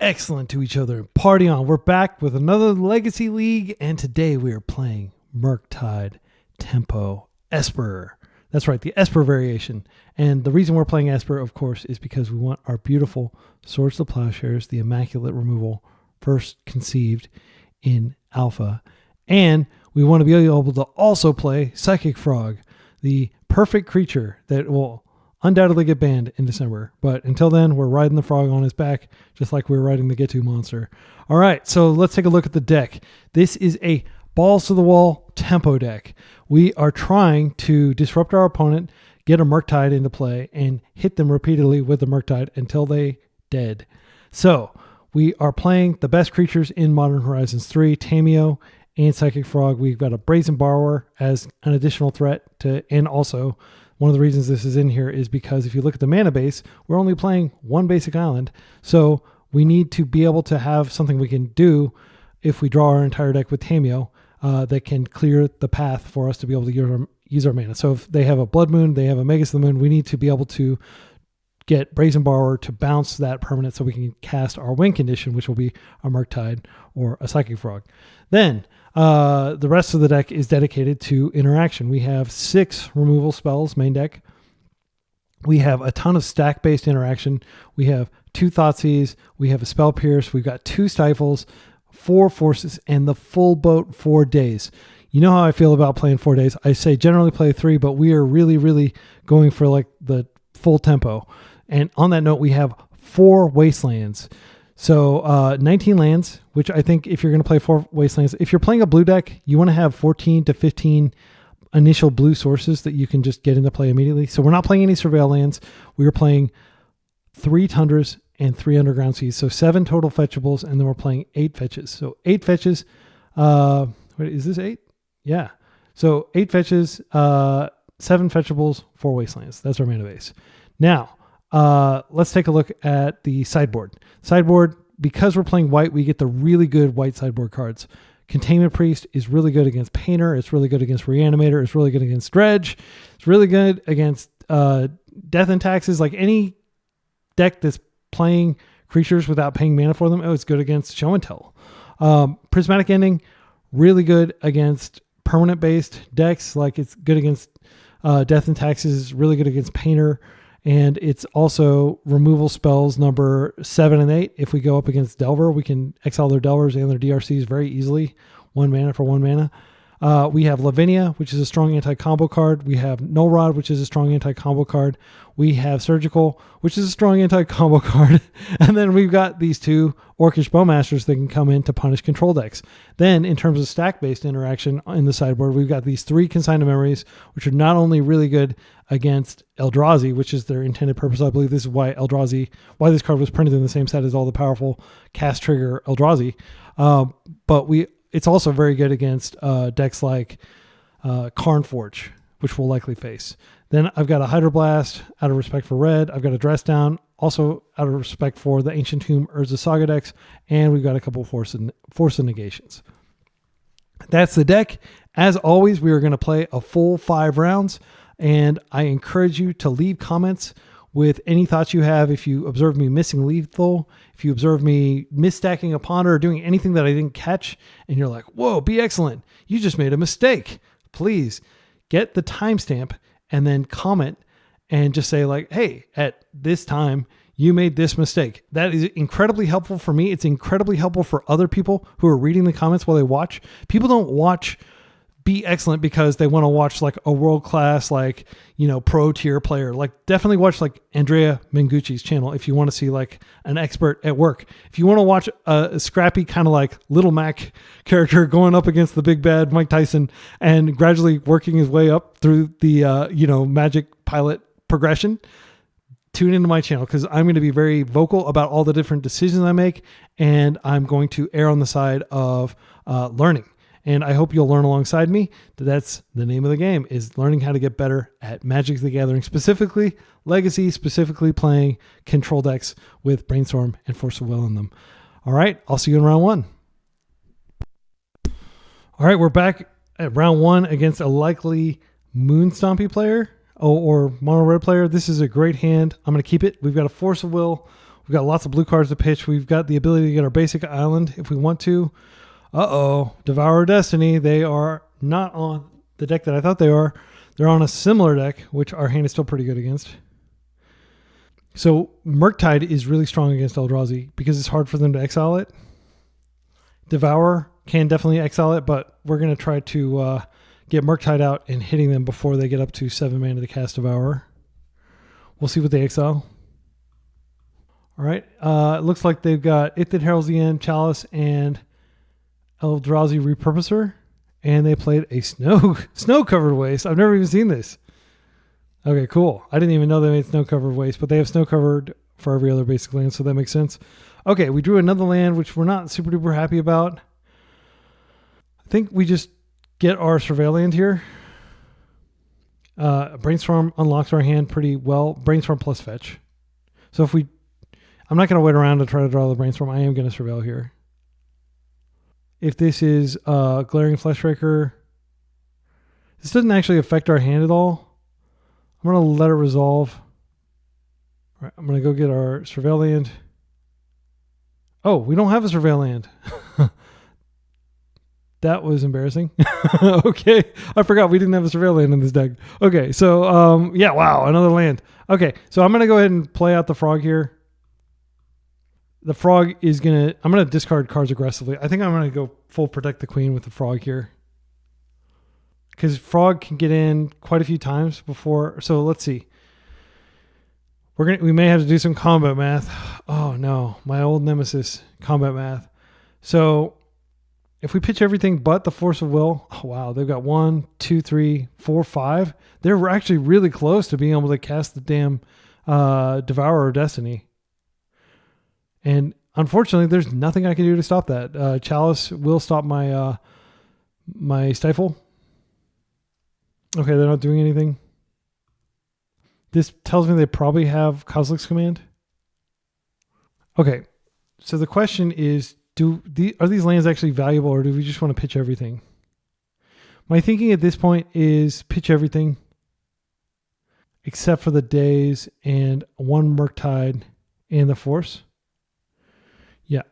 excellent to each other. Party on. We're back with another Legacy League, and today we are playing Murktide Tempo Esper. That's right, the Esper variation. And the reason we're playing Esper, of course, is because we want our beautiful Swords to Plowshares, the Immaculate Removal, first conceived in Alpha. And we want to be able to also play Psychic Frog, the perfect creature that will undoubtedly get banned in December. But until then, we're riding the frog on his back, just like we were riding the Get-To monster. All right, so let's take a look at the deck. This is a balls-to-the-wall tempo deck. We are trying to disrupt our opponent, get a Murktide into play, and hit them repeatedly with the Murktide until they dead. So we are playing the best creatures in Modern Horizons 3, Tamiyo and Psychic Frog. We've got a Brazen Borrower as an additional threat and also one of the reasons this is in here is because if you look at the mana base, we're only playing one basic island. So we need to be able to have something we can do if we draw our entire deck with Tamiyo that can clear the path for us to be able to use our mana. So if they have a Blood Moon, they have a Magus of the Moon, we need to be able to get Brazen Borrower to bounce that permanent so we can cast our win condition, which will be a Murktide or a Psychic Frog. Then the rest of the deck is dedicated to interaction. We have 6 removal spells, main deck. We have a ton of stack-based interaction. We have 2 Thoughtseize. We have a Spell Pierce. We've got 2 Stifles, 4 Forces, and the full boat 4 days. You know how I feel about playing 4 days. I say generally play 3, but we are really, really going for like the full tempo. And on that note, we have 4 Wastelands. So 19 lands, which I think if you're going to play 4 Wastelands, if you're playing a blue deck, you want to have 14 to 15 initial blue sources that you can just get into play immediately. So we're not playing any Surveil lands. We are playing 3 Tundras and 3 Underground Seas. So 7 total fetchables, and then we're playing 8 fetches. So 8 fetches. Wait, is this 8? Yeah. So 8 fetches, 7 fetchables, 4 Wastelands. That's our mana base. Now, let's take a look at the sideboard. Sideboard, because we're playing white, we get the really good white sideboard cards. Containment Priest is really good against Painter. It's really good against Reanimator. It's really good against Dredge. It's really good against Death and Taxes. Like any deck that's playing creatures without paying mana for them, it's good against Show and Tell. Prismatic Ending, really good against permanent-based decks. Like it's good against Death and Taxes. Really good against Painter. And it's also removal spells number 7 and 8. If we go up against Delver, we can exile their Delvers and their DRCs very easily. 1 mana for 1 mana. We have Lavinia, which is a strong anti-combo card. We have Null Rod, which is a strong anti-combo card. We have Surgical, which is a strong anti-combo card. And then we've got these 2 Orcish Bowmasters that can come in to punish control decks. Then in terms of stack-based interaction in the sideboard, we've got these 3 Consign of Memories, which are not only really good against Eldrazi, which is their intended purpose. I believe this is why why this card was printed in the same set as all the powerful cast trigger Eldrazi. But it's also very good against decks like Karnforge, which we'll likely face. Then I've got a Hydroblast out of respect for red. I've got a Dress Down, also out of respect for the Ancient Tomb Urza Saga decks. And we've got a couple Force of Negations. That's the deck. As always, we are going to play a full 5 rounds. And I encourage you to leave comments with any thoughts you have. If you observe me missing lethal, if you observe me misstacking a ponder or doing anything that I didn't catch, and you're like, whoa, be excellent, you just made a mistake. Please get the timestamp and then comment and just say like, hey, at this time, you made this mistake. That is incredibly helpful for me. It's incredibly helpful for other people who are reading the comments while they watch. People don't watch Be Excellent because they want to watch like a world-class, like, pro tier player. Like definitely watch like Andrea Mengucci's channel if you want to see like an expert at work. If you want to watch a scrappy kind of like Little Mac character going up against the big bad Mike Tyson and gradually working his way up through the, Magic Pilot progression, tune into my channel because I'm going to be very vocal about all the different decisions I make, and I'm going to err on the side of learning. And I hope you'll learn alongside me. That's the name of the game, is learning how to get better at Magic the Gathering, specifically Legacy, specifically playing control decks with Brainstorm and Force of Will in them. All right, I'll see you in round 1. All right, we're back at round 1 against a likely Moon Stompy player or Mono Red player. This is a great hand. I'm going to keep it. We've got a Force of Will. We've got lots of blue cards to pitch. We've got the ability to get our basic island if we want to. Devourer Destiny. They are not on the deck that I thought they are. They're on a similar deck, which our hand is still pretty good against. So Murktide is really strong against Eldrazi because it's hard for them to exile it. Devour can definitely exile it, but we're going to try to get Murktide out and hitting them before they get up to 7 mana to cast Devour. We'll see what they exile. All right. It looks like they've got It That Heralds the End, Chalice, and Eldrazi Repurposer. And they played a snow-covered waste. I've never even seen this. Okay, cool. I didn't even know they made snow-covered waste, but they have snow-covered for every other basic land, so that makes sense. Okay, we drew another land, which we're not super-duper happy about. I think we just get our Surveil land here. Brainstorm unlocks our hand pretty well. Brainstorm plus fetch. So if I'm not going to wait around to try to draw the Brainstorm. I am going to Surveil here. If this is Glaring Fleshraker, this doesn't actually affect our hand at all. I'm going to let it resolve. All right, I'm going to go get our Surveil land. Oh, we don't have a Surveil land. That was embarrassing. Okay, I forgot we didn't have a Surveil land in this deck. Okay, so yeah, wow, another land. Okay, so I'm going to go ahead and play out the Frog here. The Frog is I'm going to discard cards aggressively. I think I'm going to go full Protect the Queen with the Frog here. Because Frog can get in quite a few times before. So let's see. We may have to do some combat math. Oh no, my old nemesis, combat math. So if we pitch everything but the Force of Will, oh wow, they've got 1, 2, 3, 4, 5. They're actually really close to being able to cast the damn Devourer of Destiny. And unfortunately, there's nothing I can do to stop that. Chalice will stop my my Stifle. Okay, they're not doing anything. This tells me they probably have Kozilek's Command. Okay, so the question is, are these lands actually valuable, or do we just want to pitch everything? My thinking at this point is pitch everything, except for the Daze and 1 Murktide and the Force. Yeah.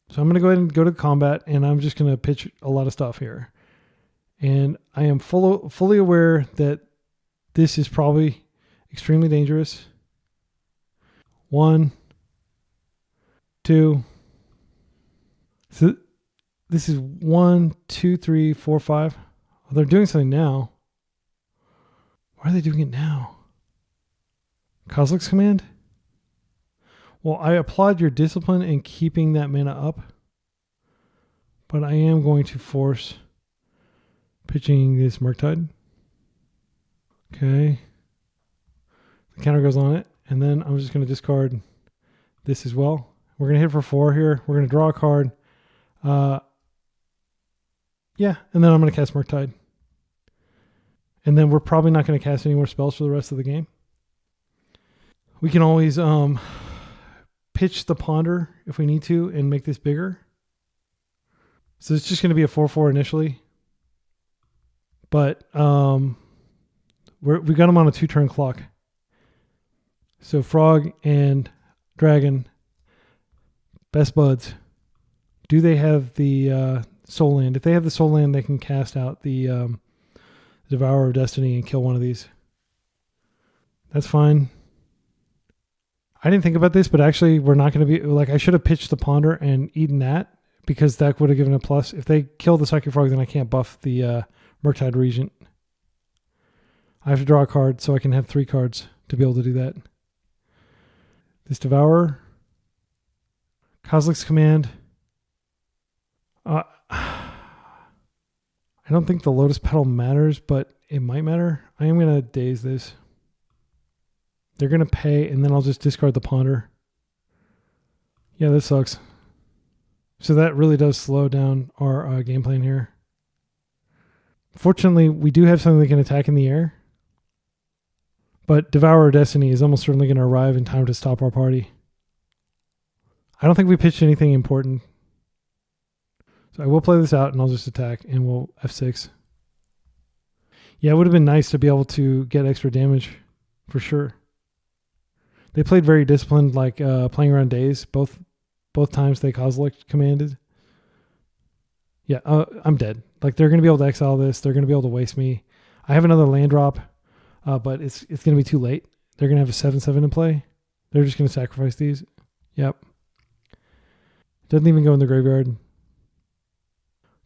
So I'm going to go ahead and go to combat, and I'm just going to pitch a lot of stuff here. And I am fully aware that this is probably extremely dangerous. 1, 2. So this is 1, 2, 3, 4, 5. Oh, they're doing something now. Why are they doing it now? Kozilek's Command? Well, I applaud your discipline in keeping that mana up, but I am going to force pitching this Murktide. Okay. The counter goes on it, and then I'm just going to discard this as well. We're going to hit for 4 here. We're going to draw a card. Yeah, and then I'm going to cast Murktide. And then we're probably not going to cast any more spells for the rest of the game. We can always pitch the Ponder if we need to and make this bigger. So it's just going to be a 4/4 initially. But we got them on a 2-turn clock. So Frog and Dragon, best buds. Do they have the Soul Land? If they have the Soul Land, they can cast out the Devourer of Destiny and kill one of these. That's fine. I didn't think about this, but actually we're not going to be... Like, I should have pitched the Ponder and eaten that, because that would have given a plus. If they kill the Psychic Frog, then I can't buff the Murktide Regent. I have to draw a card, so I can have 3 cards to be able to do that. This Devourer. Kozilek's Command. I don't think the Lotus Petal matters, but it might matter. I am going to daze this. They're going to pay, and then I'll just discard the Ponder. Yeah, this sucks. So that really does slow down our game plan here. Fortunately, we do have something that can attack in the air. But Devourer of Destiny is almost certainly going to arrive in time to stop our party. I don't think we pitched anything important. So I will play this out, and I'll just attack, and we'll F6. Yeah, it would have been nice to be able to get extra damage, for sure. They played very disciplined, like playing around days. Both times they Kozilek commanded. Yeah, I'm dead. Like they're going to be able to exile this. They're going to be able to waste me. I have another land drop, but it's going to be too late. They're going to have a 7/7 in play. They're just going to sacrifice these. Yep. Doesn't even go in the graveyard.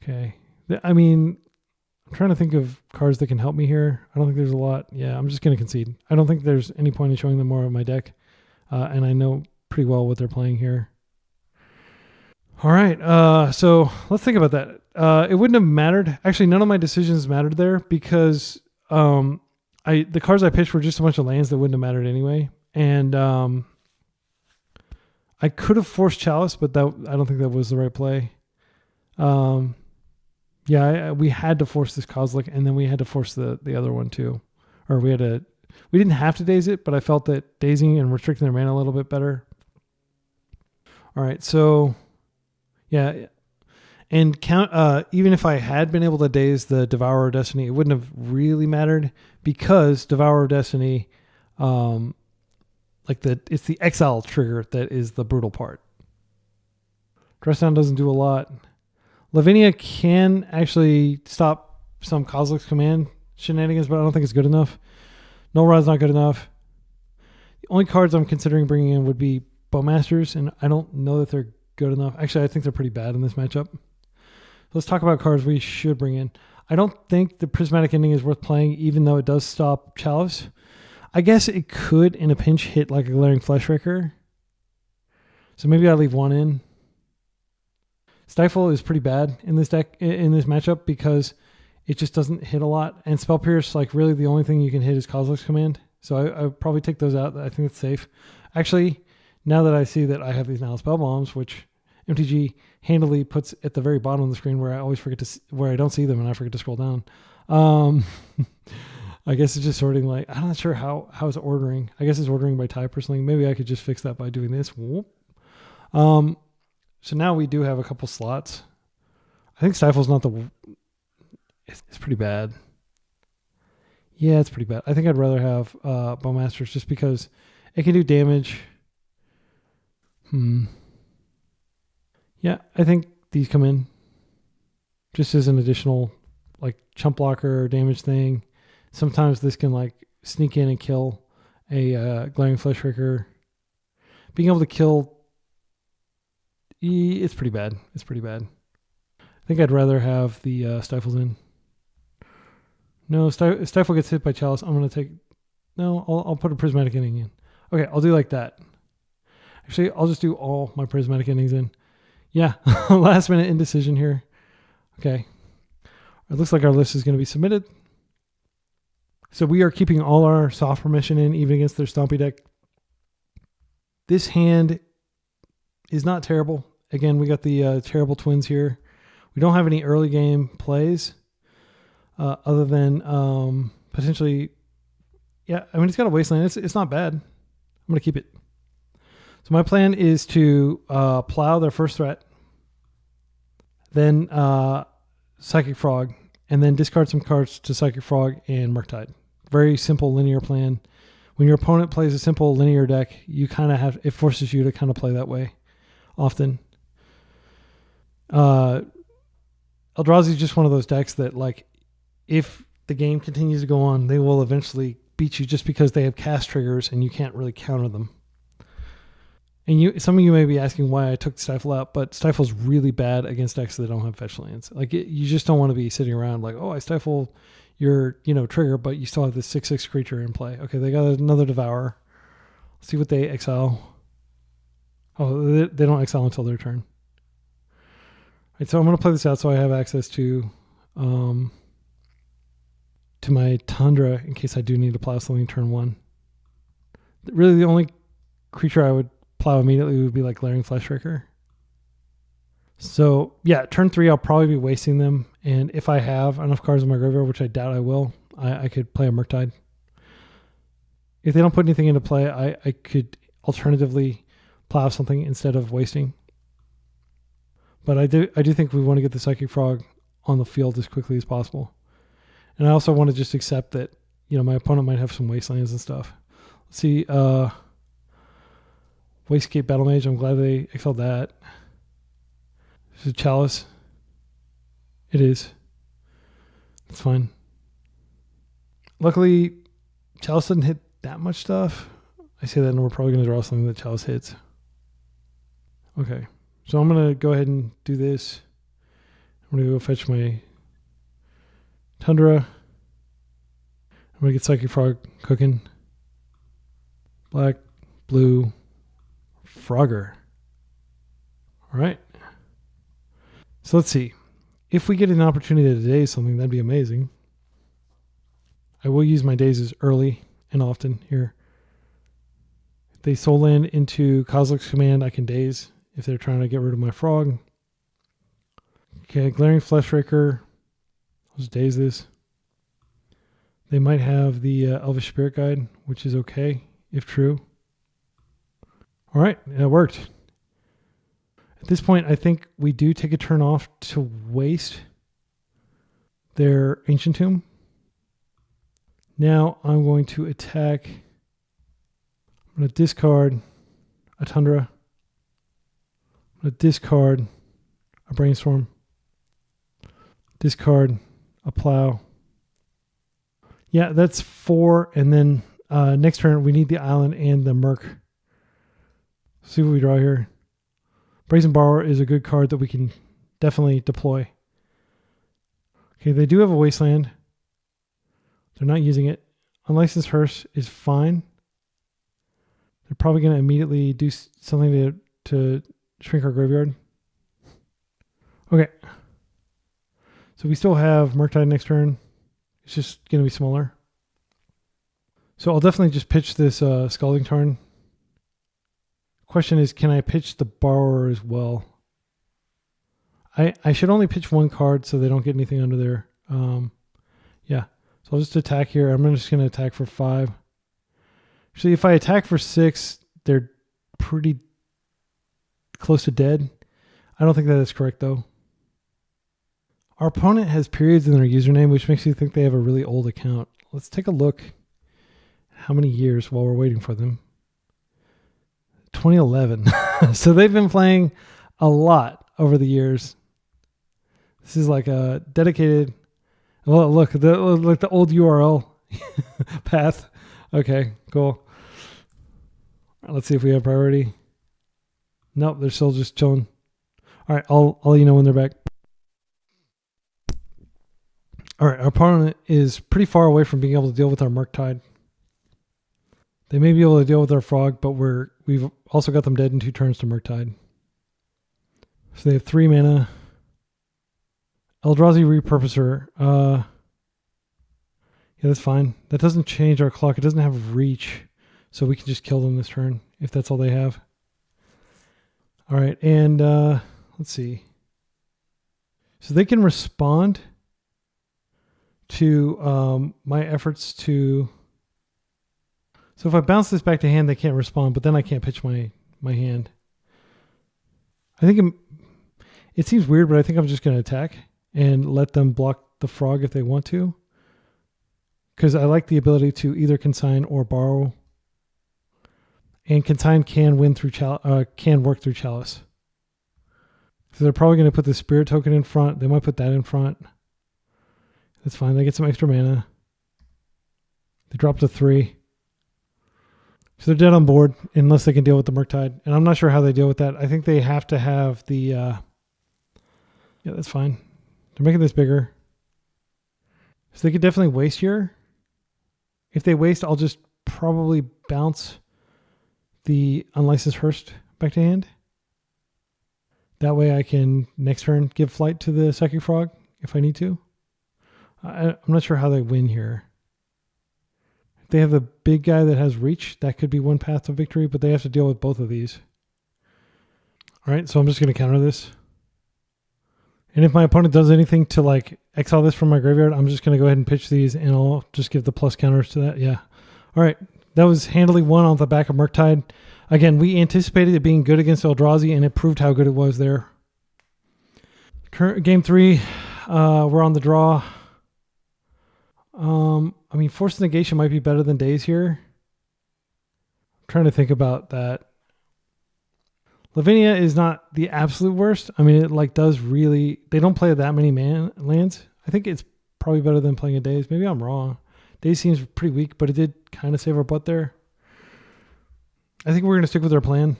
Okay. I mean, I'm trying to think of cards that can help me here. I don't think there's a lot. Yeah, I'm just going to concede. I don't think there's any point in showing them more of my deck. And I know pretty well what they're playing here. All right. So let's think about that. It wouldn't have mattered. Actually, none of my decisions mattered there because the cards I pitched were just a bunch of lands that wouldn't have mattered anyway. And I could have forced Chalice, but I don't think that was the right play. We had to force this Kozilek, and then we had to force the other one too. Or we didn't have to daze it, but I felt that dazing and restricting their mana a little bit better. All right, so yeah. And even if I had been able to daze the Devourer of Destiny, it wouldn't have really mattered because Devourer of Destiny, it's the exile trigger that is the brutal part. Dress down doesn't do a lot. Lavinia can actually stop some Kozilek's command shenanigans, but I don't think it's good enough. Null Rod's not good enough. The only cards I'm considering bringing in would be Bowmasters, and I don't know that they're good enough. Actually, I think they're pretty bad in this matchup. Let's talk about cards we should bring in. I don't think the Prismatic Ending is worth playing, even though it does stop Chalice. I guess it could, in a pinch, hit like a Glaring Fleshraker. So maybe I leave one in. Stifle is pretty bad in this deck, in this matchup, because it just doesn't hit a lot. And Spell Pierce, like really the only thing you can hit is Kozilek's command. So I would probably take those out. I think it's safe. Actually, now that I see that I have these now Spellbombs, which MTG handily puts at the very bottom of the screen where I always forget where I don't see them and I forget to scroll down. I guess it's just sorting like, I'm not sure how it's ordering. I guess it's ordering by type or something. Maybe I could just fix that by doing this. So now we do have a couple slots. I think Stifle's not it's pretty bad. Yeah, it's pretty bad. I think I'd rather have Bowmasters just because it can do damage. Yeah, I think these come in just as an additional like chump blocker damage thing. Sometimes this can like sneak in and kill a Glaring Fleshraker. Being able to kill, it's pretty bad. It's pretty bad. I think I'd rather have the Stifles in. No, Stifle gets hit by Chalice. I'm going to take... No, I'll put a Prismatic Ending in. Okay, I'll do like that. Actually, I'll just do all my Prismatic Endings in. Yeah, last minute indecision here. Okay. It looks like our list is going to be submitted. So we are keeping all our soft permission in, even against their Stompy deck. This hand is not terrible. Again, we got the terrible twins here. We don't have any early game plays other than potentially... Yeah, I mean, it's got a Wasteland. It's not bad. I'm going to keep it. So my plan is to plow their first threat, then Psychic Frog, and then discard some cards to Psychic Frog and Murktide. Very simple linear plan. When your opponent plays a simple linear deck, you kind of it forces you to kind of play that way often. Eldrazi is just one of those decks that, like, if the game continues to go on, they will eventually beat you just because they have cast triggers and you can't really counter them. And some of you may be asking why I took Stifle out, but Stifle's really bad against decks that don't have fetch lands. Like, you just don't want to be sitting around like, oh, I stifle your trigger, but you still have this 6/6 creature in play. Okay, they got another Devourer. Let's see what they exile. Oh, they don't exile until their turn. All right, so I'm going to play this out so I have access to my Tundra in case I do need to plow something turn one. Really, the only creature I would plow immediately would be like Glaring Fleshraker. So yeah, turn 3 I'll probably be wasting them, and if I have enough cards in my graveyard, which I doubt I will, I could play a Murktide. If they don't put anything into play, I could alternatively plow something instead of wasting. But I do think we want to get the Psychic Frog on the field as quickly as possible. And I also want to just accept that, my opponent might have some wastelands and stuff. Let's see, Wastecape Battle Mage. I'm glad they exiled that. This is Chalice. It is. It's fine. Luckily, Chalice doesn't hit that much stuff. I say that and we're probably going to draw something that Chalice hits. Okay. So I'm going to go ahead and do this. I'm going to go fetch my Tundra. I'm going to get Psychic Frog cooking. Black, blue, Frogger. All right. So let's see. If we get an opportunity to daze something, that'd be amazing. I will use my dazes early and often here. If they soul land into Kozilek's command, I can daze if they're trying to get rid of my frog. Okay, Glaring Fleshraker. I'll just daze this. They might have the Elvish Spirit Guide, which is okay, if true. All right, that worked. At this point, I think we do take a turn off to waste their Ancient Tomb. Now I'm going to attack. I'm going to discard a Tundra. I'm going to discard a Brainstorm. Discard a Plow. Yeah, that's 4. And then next turn, we need the Island and the Merc. See what we draw here. Brazen Borrower is a good card that we can definitely deploy. Okay, they do have a Wasteland. They're not using it. Unlicensed Hearse is fine. They're probably going to immediately do something to shrink our graveyard. Okay. So we still have Murktide next turn. It's just going to be smaller. So I'll definitely just pitch this Scalding Tarn. Question is, can I pitch the Borrower as well? I should only pitch one card so they don't get anything under there. Yeah. So I'll just attack here. I'm just going to attack for 5. Actually, if I attack for 6, they're pretty close to dead. I don't think that is correct, though. Our opponent has periods in their username, which makes you think they have a really old account. Let's take a look how many years while we're waiting for them. 2011. So they've been playing a lot over the years. This is like a dedicated... Well, look, the old URL path. Okay, cool. Let's see if we have priority. Nope, they're still just chilling. All right, I'll let you know when they're back. All right, our opponent is pretty far away from being able to deal with our Murktide. They may be able to deal with our Frog, but we've also got them dead in 2 turns to Murktide. So they have 3 mana. Eldrazi Repurposer. Yeah, that's fine. That doesn't change our clock. It doesn't have reach, so we can just kill them this turn if that's all they have. All right, and let's see. So they can respond to my efforts to... So if I bounce this back to hand, they can't respond, but then I can't pitch my hand. I think it seems weird, but I think I'm just going to attack and let them block the Frog if they want to. Because I like the ability to either consign or borrow. And consign can win through can work through Chalice. So they're probably going to put the Spirit token in front. They might put that in front. That's fine. They get some extra mana. They drop to 3. So they're dead on board unless they can deal with the Murktide. And I'm not sure how they deal with that. I think they have to have the... yeah, that's fine. They're making this bigger. So they could definitely waste here. If they waste, I'll just probably bounce the Unlicensed Hearse back to hand. That way I can, next turn, give flight to the Psychic Frog if I need to. I'm not sure how they win here. If they have the big guy that has reach, that could be one path to victory, but they have to deal with both of these. All right, so I'm just going to counter this. And if my opponent does anything to like exile this from my graveyard, I'm just going to go ahead and pitch these and I'll just give the plus counters to that. Yeah. All right. That was handily won on the back of Murktide. Again, we anticipated it being good against Eldrazi and it proved how good it was there. Game 3, we're on the draw. I mean, Forced Negation might be better than Daze here. I'm trying to think about that. Lavinia is not the absolute worst. I mean, it like does really. They don't play that many lands. I think it's probably better than playing a Daze. Maybe I'm wrong. Daze seems pretty weak, but it did kind of save our butt there. I think we're going to stick with our plan.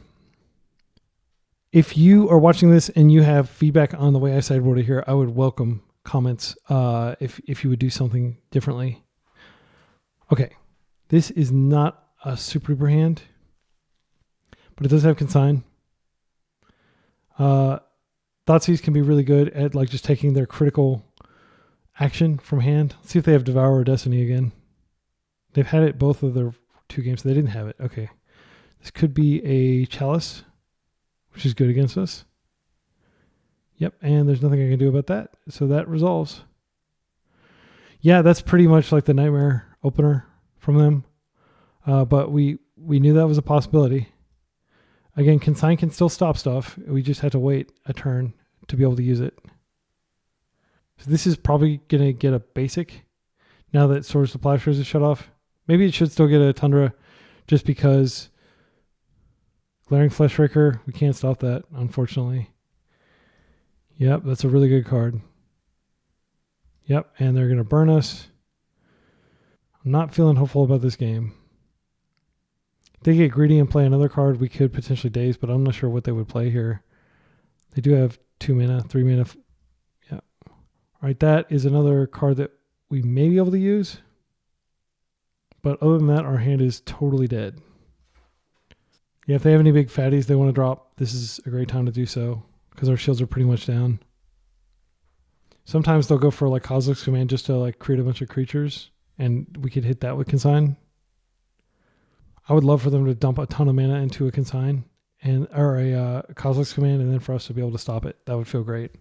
If you are watching this and you have feedback on the way I sideboarded here, I would welcome comments if you would do something differently. Okay, this is not a super duper hand, but it does have Consign. Thoughtseize can be really good at like just taking their critical action from hand. Let's see if they have Devourer Destiny again. They've had it both of their 2 games. They didn't have it. Okay. This could be a Chalice, which is good against us. Yep, and there's nothing I can do about that. So that resolves. Yeah, that's pretty much like the Nightmare opener from them. But we knew that was a possibility. Again, Consign can still stop stuff. We just had to wait a turn to be able to use it. So this is probably going to get a basic now that Swords to Plowshares is shut off. Maybe it should still get a Tundra just because Glaring Fleshraker, we can't stop that, unfortunately. Yep, that's a really good card. Yep, and they're going to burn us. I'm not feeling hopeful about this game. If they get greedy and play another card, we could potentially Daze, but I'm not sure what they would play here. They do have 2 mana, 3 mana. Yeah. All right, that is another card that we may be able to use. But other than that, our hand is totally dead. Yeah, if they have any big fatties they want to drop, this is a great time to do so because our shields are pretty much down. Sometimes they'll go for like Kozilek's Command just to like create a bunch of creatures, and we could hit that with Consign. I would love for them to dump a ton of mana into a Consign or a Kozilek's Command, and then for us to be able to stop it. That would feel great.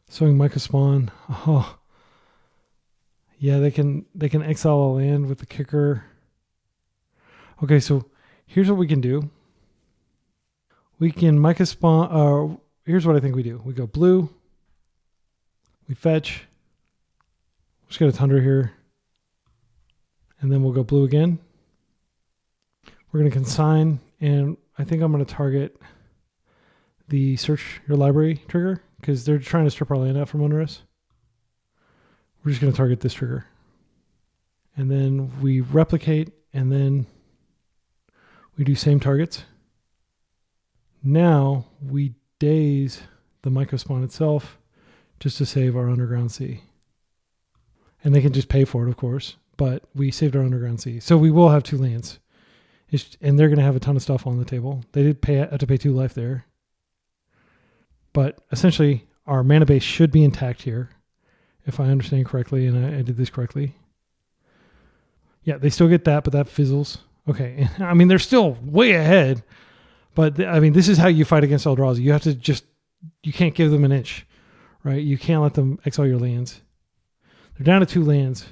Sowing Mycospawn. Spawn. Oh, yeah, they can exile a land with the kicker. Okay, so here's what we can do. We can Mycospawn. Here's what I think we do. We go blue. We fetch. Just get a Tundra here. And then we'll go blue again. We're going to Consign, and I think I'm going to target the Search Your Library trigger because they're trying to strip our land out from under us. We're just going to target this trigger. And then we replicate, and then we do same targets. Now we Daze the Mycospawn itself just to save our Underground Sea. And they can just pay for it, of course, but we saved our Underground Sea. So we will have 2 lands. And they're going to have a ton of stuff on the table. They did have to pay 2 life there. But essentially, our mana base should be intact here, if I understand correctly, and I did this correctly. Yeah, they still get that, but that fizzles. Okay, I mean, they're still way ahead. But, I mean, this is how you fight against Eldrazi. You have to you can't give them an inch, right? You can't let them exile your lands. They're down to 2 lands.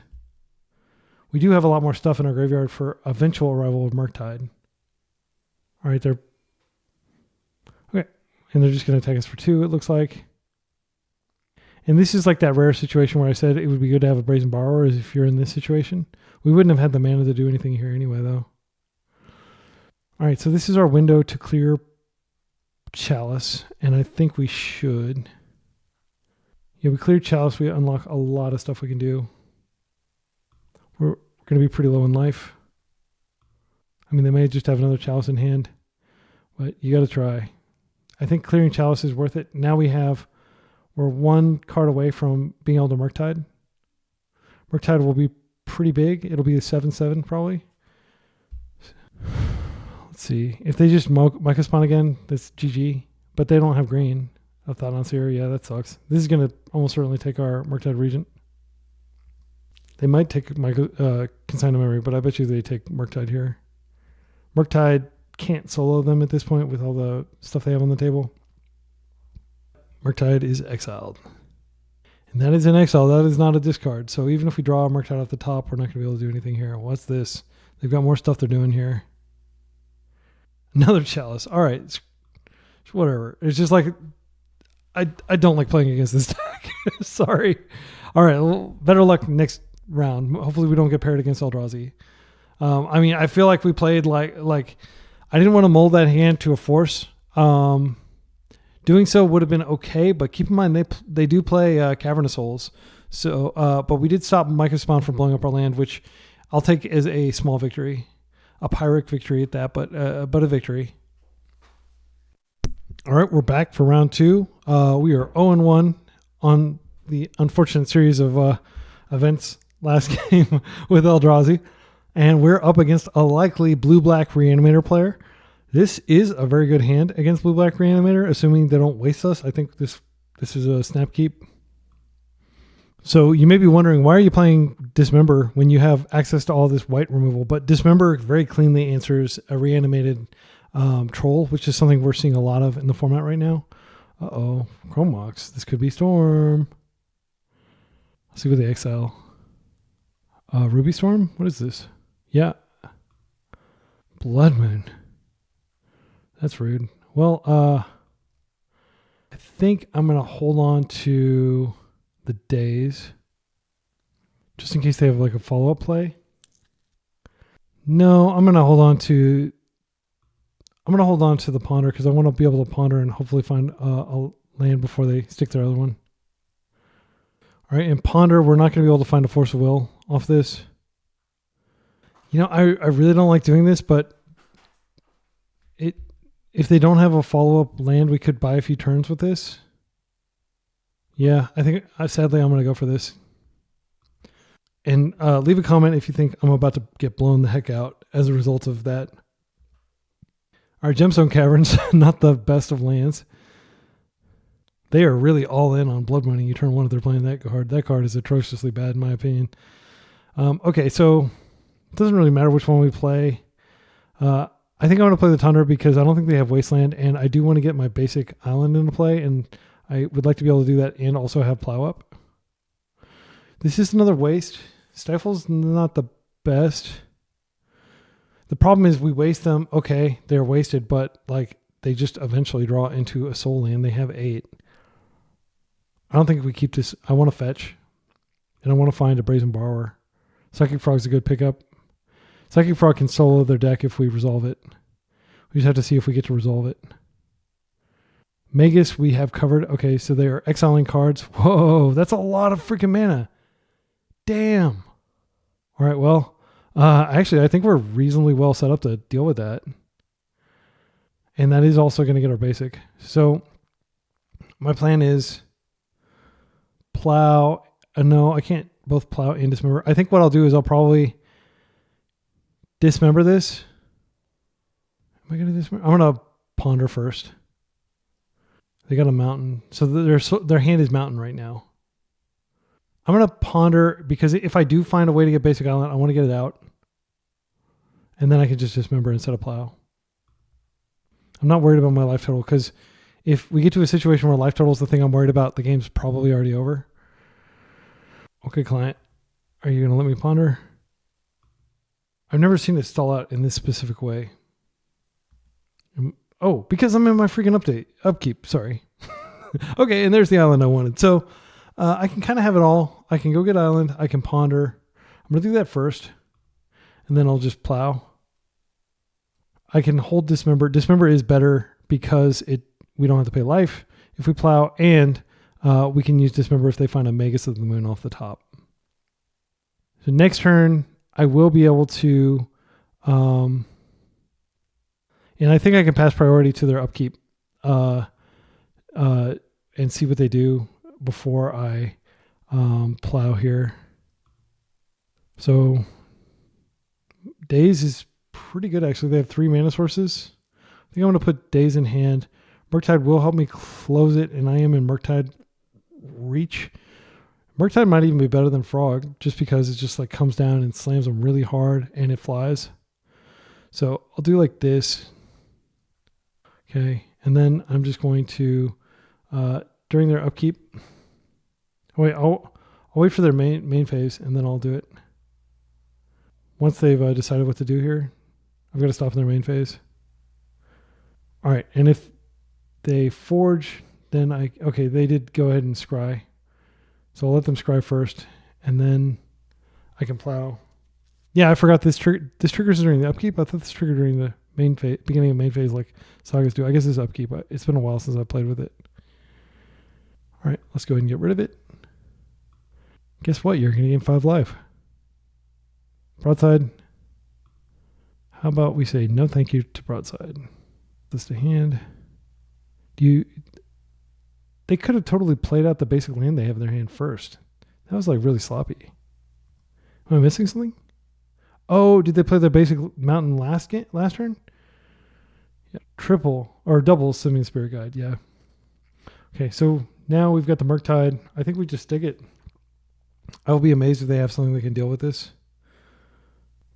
We do have a lot more stuff in our graveyard for eventual arrival of Murktide. All right, they're... Okay, and they're just going to attack us for 2, it looks like. And this is like that rare situation where I said it would be good to have a Brazen Borrower as if you're in this situation. We wouldn't have had the mana to do anything here anyway, though. All right, so this is our window to clear Chalice, and I think we should. Yeah, we cleared Chalice. We unlock a lot of stuff we can do. We're going to be pretty low in life. I mean, they may just have another Chalice in hand, but you got to try. I think clearing Chalice is worth it. Now we're 1 card away from being able to Murktide. Murktide will be pretty big. It'll be a 7/7 probably. Let's see. If they just Mycospawn again, that's GG. But they don't have green. Of Thought Seer. Yeah, that sucks. This is going to almost certainly take our Murktide Regent. They might take my Consign Memory, but I bet you they take Murktide here. Murktide can't solo them at this point with all the stuff they have on the table. Murktide is exiled. And that is an exile. That is not a discard. So even if we draw a Murktide off the top, we're not going to be able to do anything here. What's this? They've got more stuff they're doing here. Another Chalice. All right. It's whatever. It's just like... I don't like playing against this deck. Sorry. All right. Well, better luck next round. Hopefully we don't get paired against Eldrazi. I mean, I feel like we played like I didn't want to mold that hand to a force. Doing so would have been okay, but keep in mind they do play Cavern of Souls. So, but we did stop Microspawn from blowing up our land, which I'll take as a small victory, a Pyrrhic victory at that, but a victory. All right, we're back for round 2. We are 0-1 on the unfortunate series of events last game with Eldrazi, and we're up against a likely blue-black Reanimator player. This is a very good hand against blue-black Reanimator, assuming they don't waste us. I think this is a snap keep. So you may be wondering, why are you playing Dismember when you have access to all this white removal? But Dismember very cleanly answers a reanimated troll, which is something we're seeing a lot of in the format right now. Uh-oh, Chrome Mox. This could be Storm. Let's see what they exile. Ruby Storm? What is this? Yeah. Blood Moon. That's rude. Well, I think I'm going to hold on to the Days just in case they have like a follow-up play. No, I'm going to hold on to the Ponder because I want to be able to ponder and hopefully find a land before they stick their other one. All right, and Ponder, we're not going to be able to find a Force of Will off this. You know, I really don't like doing this, but if they don't have a follow-up land, we could buy a few turns with this. Yeah, I think, sadly, I'm going to go for this. And leave a comment if you think I'm about to get blown the heck out as a result of that. Our Gemstone Caverns, not the best of lands. They are really all in on Blood Mooning. You turn one if they're playing that card. That card is atrociously bad in my opinion. Okay, so it doesn't really matter which one we play. I think I want to play the Tundra because I don't think they have Wasteland, and I do want to get my basic island into play, and I would like to be able to do that and also have Plow Up. This is another waste. Stifle's not the best. The problem is we waste them. Okay, they're wasted, but like they just eventually draw into a soul land. They have 8. I don't think we keep this. I want to fetch, and I want to find a Brazen Borrower. Psychic Frog's a good pickup. Psychic Frog can solo their deck if we resolve it. We just have to see if we get to resolve it. Magus we have covered. Okay, so they are exiling cards. Whoa, that's a lot of freaking mana. Damn. All right, well, actually, I think we're reasonably well set up to deal with that. And that is also going to get our basic. So my plan is plow. No, I can't both plow and dismember. I think what I'll do is I'll probably dismember this. Am I going to dismember? I'm going to ponder first. They got a mountain. So their hand is mountain right now. I'm going to ponder because if I do find a way to get basic island, I want to get it out. And then I can just dismember instead of plow. I'm not worried about my life total because if we get to a situation where life total is the thing I'm worried about, the game's probably already over. Okay, client. Are you going to let me ponder? I've never seen it stall out in this specific way. Oh, because I'm in my freaking upkeep. Sorry. Okay, and there's the island I wanted. So I can kind of have it all. I can go get island. I can ponder. I'm going to do that first. And then I'll just plow. I can hold Dismember. Dismember is better because we don't have to pay life if we plow. And we can use Dismember if they find a Magus of the Moon off the top. So next turn, I will be able to... and I think I can pass priority to their upkeep and see what they do before I plow here. So Days is pretty good, actually. They have 3 mana sources. I think I'm going to put Days in hand. Murktide will help me close it, and I am in Murktide reach. Murktide might even be better than Frog just because it just like comes down and slams them really hard and it flies. So I'll do like this. Okay, and then I'm just going to, during their upkeep, I'll wait for their main phase, and then I'll do it. Once they've decided what to do here, I've got to stop in their main phase. All right, and if they forge, then they did go ahead and scry. So I'll let them scry first, and then I can plow. Yeah, I forgot this triggers during the upkeep. I thought this triggered during the Main phase, beginning of main phase like sagas do. I guess it's upkeep, but it's been a while since I played with it. All right, let's go ahead and get rid of it. Guess what? You're going to gain 5 life. Broadside. How about we say no thank you to Broadside? This to hand. They could have totally played out the basic land they have in their hand first. That was like really sloppy. Am I missing something? Oh, did they play their basic mountain last turn? Yeah, triple or double Simian Spirit Guide. Yeah. Okay, so now we've got the Murktide. I think we just stick it. I will be amazed if they have something that can deal with this.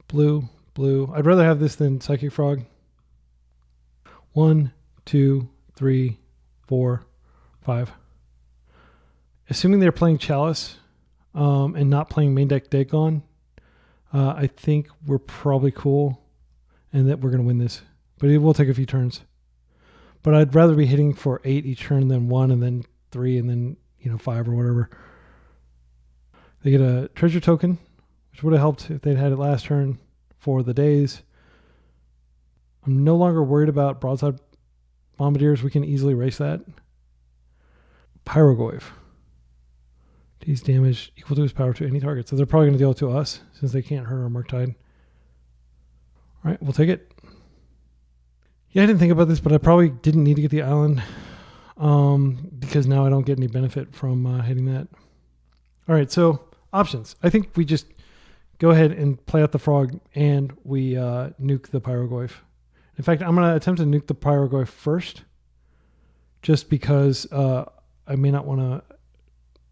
Blue. I'd rather have this than Psychic Frog. 1, 2, 3, 4, 5. Assuming they're playing Chalice and not playing main deck Dagon, I think we're probably cool and that we're going to win this. But it will take a few turns. But I'd rather be hitting for 8 each turn than 1 and then 3 and then 5 or whatever. They get a treasure token, which would have helped if they'd had it last turn for the days. I'm no longer worried about Broadside Bombardiers. We can easily erase that. Pyrogoyf. Deals damage equal to his power to any target. So they're probably going to deal it to us since they can't hurt our Murktide. All right, we'll take it. Yeah, I didn't think about this, but I probably didn't need to get the island because now I don't get any benefit from hitting that. All right, so options. I think we just go ahead and play out the frog and we nuke the Pyrogoyf. In fact, I'm going to attempt to nuke the Pyrogoyf first just because I may not want to...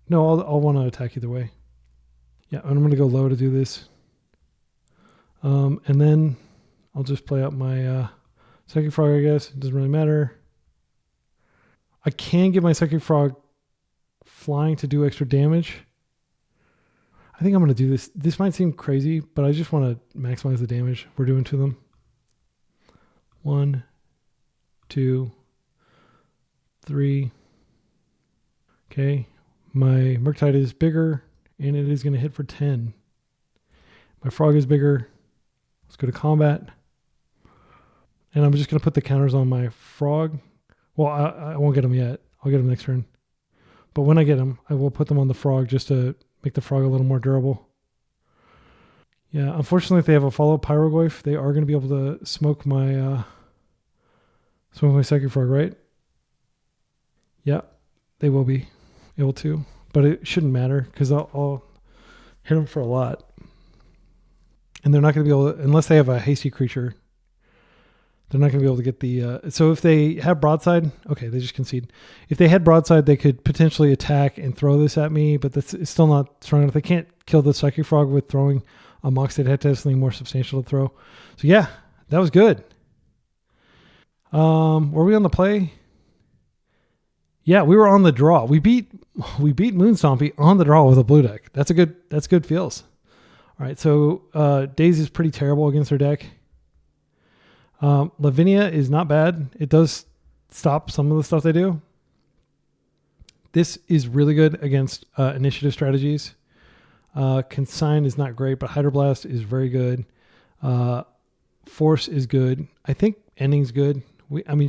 No, I'll want to attack either way. Yeah, I'm going to go low to do this. And then I'll just play out my Psychic Frog, I guess. It doesn't really matter. I can get my Psychic Frog flying to do extra damage. I think I'm going to do this. This might seem crazy, but I just want to maximize the damage we're doing to them. 1, 2, 3. Okay. My Murktide is bigger, and it is going to hit for 10. My frog is bigger. Let's go to combat. And I'm just going to put the counters on my frog. Well, I won't get them yet. I'll get them next turn. But when I get them, I will put them on the frog just to make the frog a little more durable. Yeah, unfortunately, if they have a follow Pyrogoyf, they are going to be able to smoke my Psychic Frog, right? Yeah, they will be able to, but it shouldn't matter because I'll hit them for a lot. And they're not going to be able to, unless they have a hasty creature, they're not going to be able to get the... so if they have Broadside, okay, they just concede. If they had Broadside, they could potentially attack and throw this at me, but it's still not strong enough. They can't kill the Psychic Frog with throwing a Mox. They'd have to have something more substantial to throw. So yeah, that was good. Were we on the play? Yeah, we were on the draw. We beat Moon Stompy on the draw with a blue deck. That's good feels. All right, so Daze is pretty terrible against her deck. Lavinia is not bad. It does stop some of the stuff they do. This is really good against initiative strategies. Consign is not great, but Hydroblast is very good. Force is good. I think ending's good.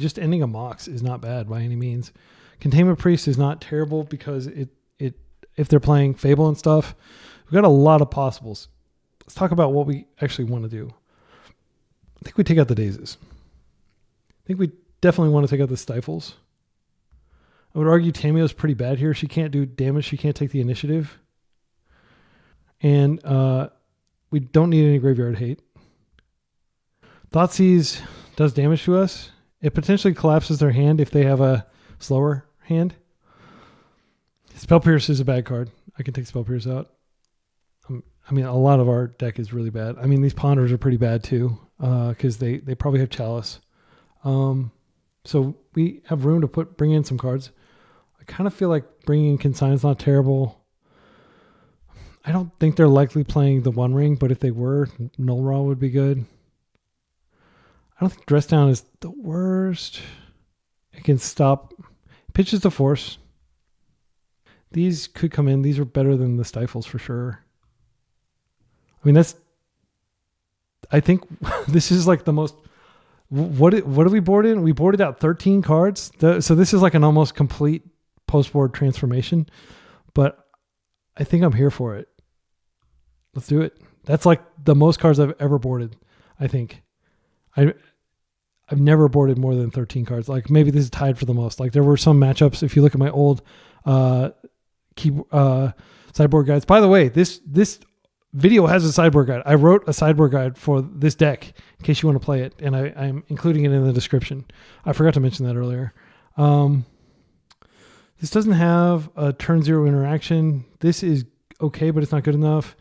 Just ending a Mox is not bad by any means. Containment Priest is not terrible because if they're playing Fable and stuff, we've got a lot of possibles. Let's talk about what we actually want to do. I think we take out the Dazes. I think we definitely want to take out the Stifles. I would argue Tamiyo is pretty bad here. She can't do damage. She can't take the initiative. And we don't need any graveyard hate. Thoughtseize does damage to us. It potentially collapses their hand if they have a slower hand. Spell Pierce is a bad card. I can take Spell Pierce out. A lot of our deck is really bad. These Ponders are pretty bad too because they probably have Chalice. So we have room to bring in some cards. I kind of feel like bringing in Consign's not terrible. I don't think they're likely playing the One Ring, but if they were, Null Rod would be good. I don't think Dress Down is the worst. It can stop. Pitches to Force. These could come in. These are better than the Stifles for sure. I think this is like the most What did we board in? We boarded out 13 cards. So this is like an almost complete post-board transformation, but I think I'm here for it. Let's do it. That's like the most cards I've ever boarded, I think. I've never boarded more than 13 cards. Like maybe this is tied for the most. Like there were some matchups. If you look at my old sideboard guides. By the way, this video has a sideboard guide. I wrote a sideboard guide for this deck in case you want to play it, and I'm including it in the description. I forgot to mention that earlier. This doesn't have a turn 0 interaction. This is okay, but it's not good enough.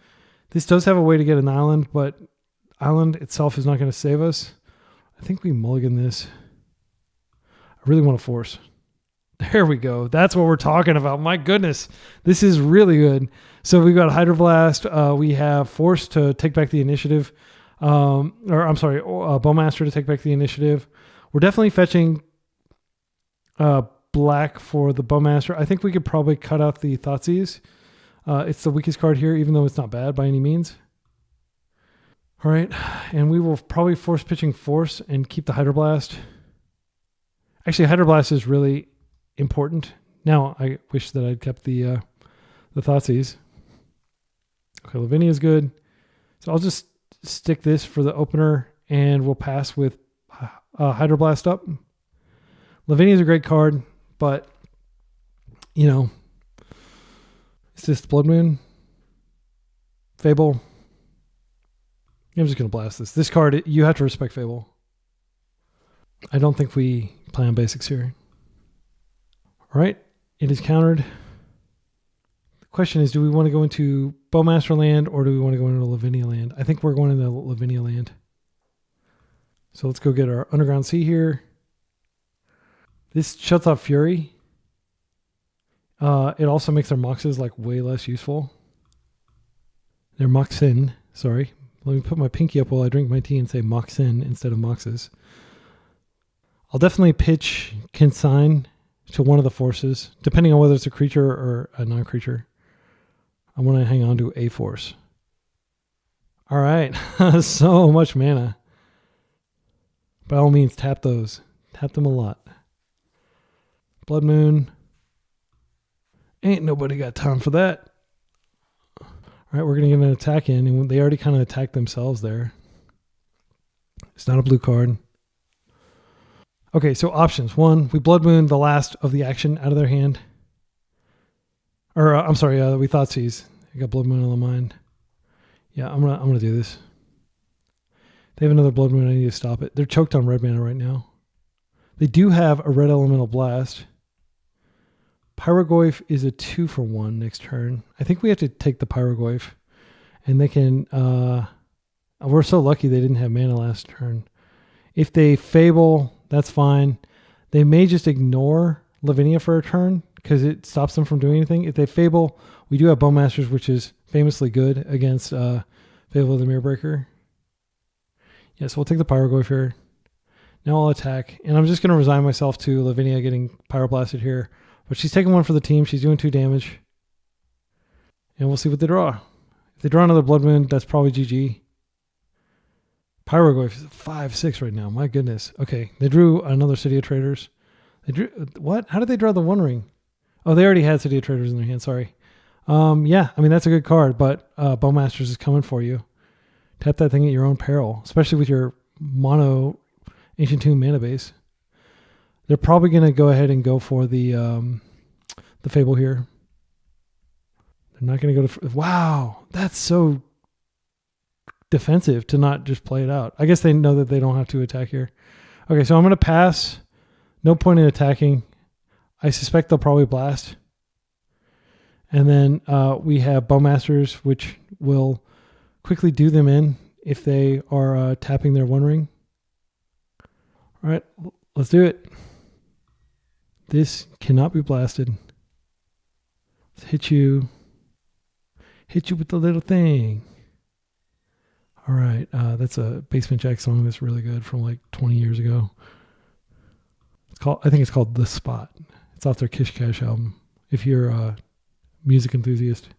This does have a way to get an island, but island itself is not going to save us. I think we mulligan this. I really want to force. There we go. That's what we're talking about. My goodness. This is really good. So we've got Hydroblast. We have Force to take back the initiative. Bowmaster to take back the initiative. We're definitely fetching black for the Bowmaster. I think we could probably cut out the Thoughtseize. It's the weakest card here, even though it's not bad by any means. All right. And we will probably force pitching Force and keep the Hydroblast. Actually, Hydroblast is really important. Now, I wish that I'd kept the Thoughtseize. Okay, Lavinia is good. So I'll just stick this for the opener, and we'll pass with Hydroblast up. Lavinia is a great card, but, you know, it's just Blood Moon. Fable. I'm just going to blast this. This card, you have to respect Fable. I don't think we play on basics here. All right, it is countered. The question is, do we want to go into Bowmaster land or do we want to go into Lavinia land? I think we're going into Lavinia land. So let's go get our Underground Sea here. This shuts off Fury. It also makes their Moxes like way less useful. Their Moxin, sorry. Let me put my pinky up while I drink my tea and say Moxin instead of Moxes. I'll definitely pitch Consign to one of the forces, depending on whether it's a creature or a non-creature. I want to hang on to a force. All right. So much mana. By all means, tap those. Tap them a lot. Blood Moon. Ain't nobody got time for that. All right, we're going to get an attack in, and they already kind of attacked themselves there. It's not a blue card. Okay, so options. One, we Blood Moon the last of the action out of their hand. Or, I'm sorry, we Thoughtseize. I got Blood Moon on the mind. Yeah, I'm gonna do this. They have another Blood Moon. I need to stop it. They're choked on red mana right now. They do have a red Elemental Blast. Pyrogoyf is a 2-for-1 next turn. I think we have to take the Pyrogoyf. And they can... we're so lucky they didn't have mana last turn. If they Fable, that's fine. They may just ignore Lavinia for a turn because it stops them from doing anything. If they Fable, we do have Bowmasters, which is famously good against Fable of the Mirrorbreaker. Yeah, so we'll take the Pyrogoyf here. Now I'll attack. And I'm just going to resign myself to Lavinia getting Pyroblasted here. But she's taking one for the team. She's doing 2 damage. And we'll see what they draw. If they draw another Blood Moon, that's probably GG. Pyrogoyf is 5-6 right now. My goodness. Okay, they drew another City of Traders. They drew what? How did they draw the One Ring? Oh, they already had City of Traders in their hand. Sorry. Yeah, I mean, that's a good card, but Bowmasters is coming for you. Tap that thing at your own peril, especially with your mono Ancient Tomb mana base. They're probably going to go ahead and go for the Fable here. They're not going to go to... Wow, that's so defensive to not just play it out. I guess they know that they don't have to attack here. Okay, so I'm going to pass. No point in attacking. I suspect they'll probably blast. And then we have Bowmasters, which will quickly do them in if they are tapping their One Ring. All right, let's do it. This cannot be blasted. Let's hit you with the little thing. All right, that's a Basement Jack song that's really good from like 20 years ago. I think it's called The Spot. It's off their Kish Cash album. If you're a music enthusiast.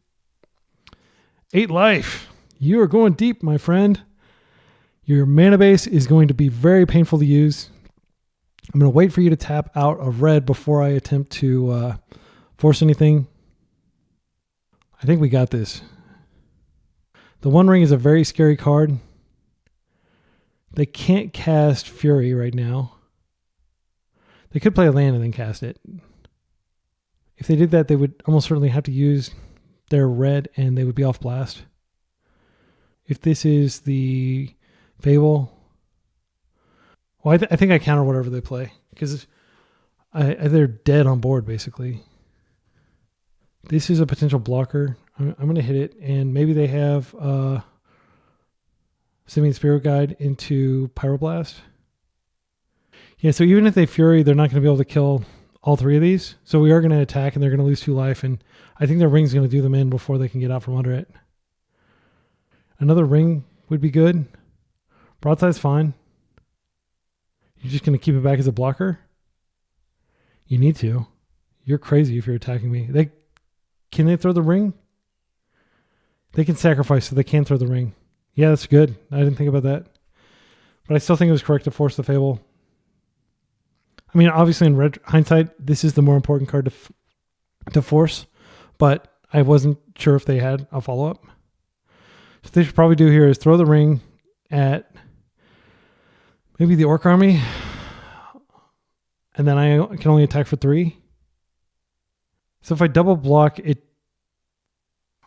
8 life. You are going deep, my friend. Your mana base is going to be very painful to use. I'm going to wait for you to tap out of red before I attempt to force anything. I think we got this. The One Ring is a very scary card. They can't cast Fury right now. They could play a land and then cast it. If they did that, they would almost certainly have to use their red and they would be off blast. If this is the Fable, well, I think I counter whatever they play because they're dead on board basically. This is a potential blocker. I'm going to hit it, and maybe they have Simian Spirit Guide into Hydroblast. Yeah, so even if they Fury, they're not going to be able to kill all three of these. So we are going to attack, and they're going to lose 2 life, and I think their Ring's going to do them in before they can get out from under it. Another Ring would be good. Broadside's fine. You're just going to keep it back as a blocker? You need to. You're crazy if you're attacking me. Can they throw the Ring? They can sacrifice, so they can throw the Ring. Yeah, that's good. I didn't think about that. But I still think it was correct to force the Fable. I mean, obviously in hindsight, this is the more important card to force, but I wasn't sure if they had a follow-up. So what they should probably do here is throw the Ring at maybe the Orc Army, and then I can only attack for 3. So if I double block it,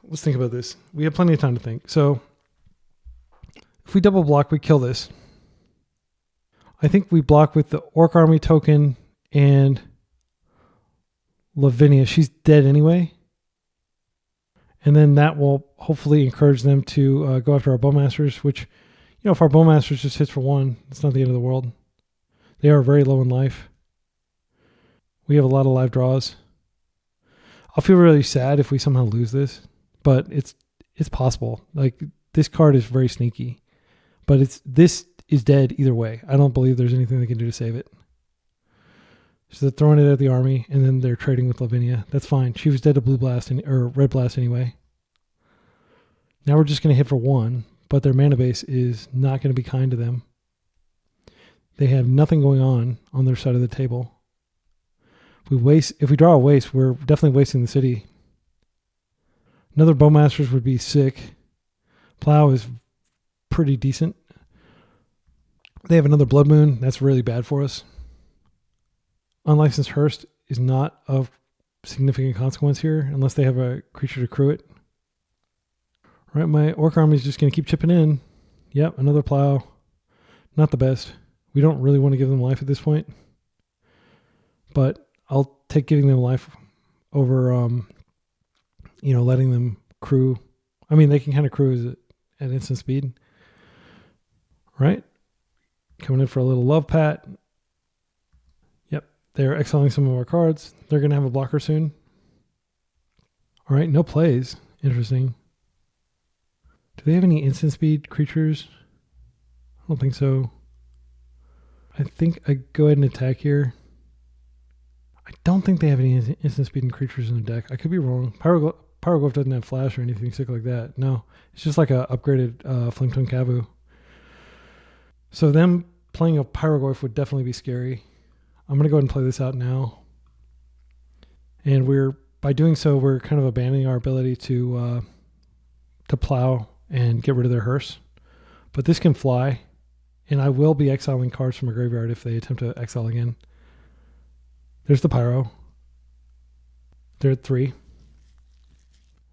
let's think about this. We have plenty of time to think. So if we double block, we kill this. I think we block with the Orc Army token and Lavinia. She's dead anyway. And then that will hopefully encourage them to go after our Bowmasters, which, you know, if our Bowmasters just hits for 1, it's not the end of the world. They are very low in life. We have a lot of live draws. I'll feel really sad if we somehow lose this, but it's possible. Like, this card is very sneaky, but this is dead either way. I don't believe there's anything they can do to save it. So they're throwing it at the army, and then they're trading with Lavinia. That's fine. She was dead to blue blast or red blast anyway. Now we're just going to hit for 1, but their mana base is not going to be kind to them. They have nothing going on their side of the table. If we draw a waste, we're definitely wasting the city. Another Bowmasters would be sick. Plow is pretty decent. They have another Blood Moon. That's really bad for us. Unlicensed Hearst is not of significant consequence here unless they have a creature to crew it. All right, my Orc Army is just going to keep chipping in. Yep, another Plow. Not the best. We don't really want to give them life at this point. But I'll take giving them life over, letting them crew. I mean, they can kind of crew at instant speed. Right? Coming in for a little love pat. Yep, they're exiling some of our cards. They're going to have a blocker soon. All right, no plays. Interesting. Do they have any instant speed creatures? I don't think so. I think I go ahead and attack here. I don't think they have any instant speed creatures in the deck. I could be wrong. Pyroglyph doesn't have flash or anything sick like that. No, it's just like a upgraded Flametongue Kavu. So them playing a Pyroglyph would definitely be scary. I'm going to go ahead and play this out now. And by doing so, we're kind of abandoning our ability to plow and get rid of their hearse. But this can fly, and I will be exiling cards from a graveyard if they attempt to exile again. There's the Pyro. They're at 3.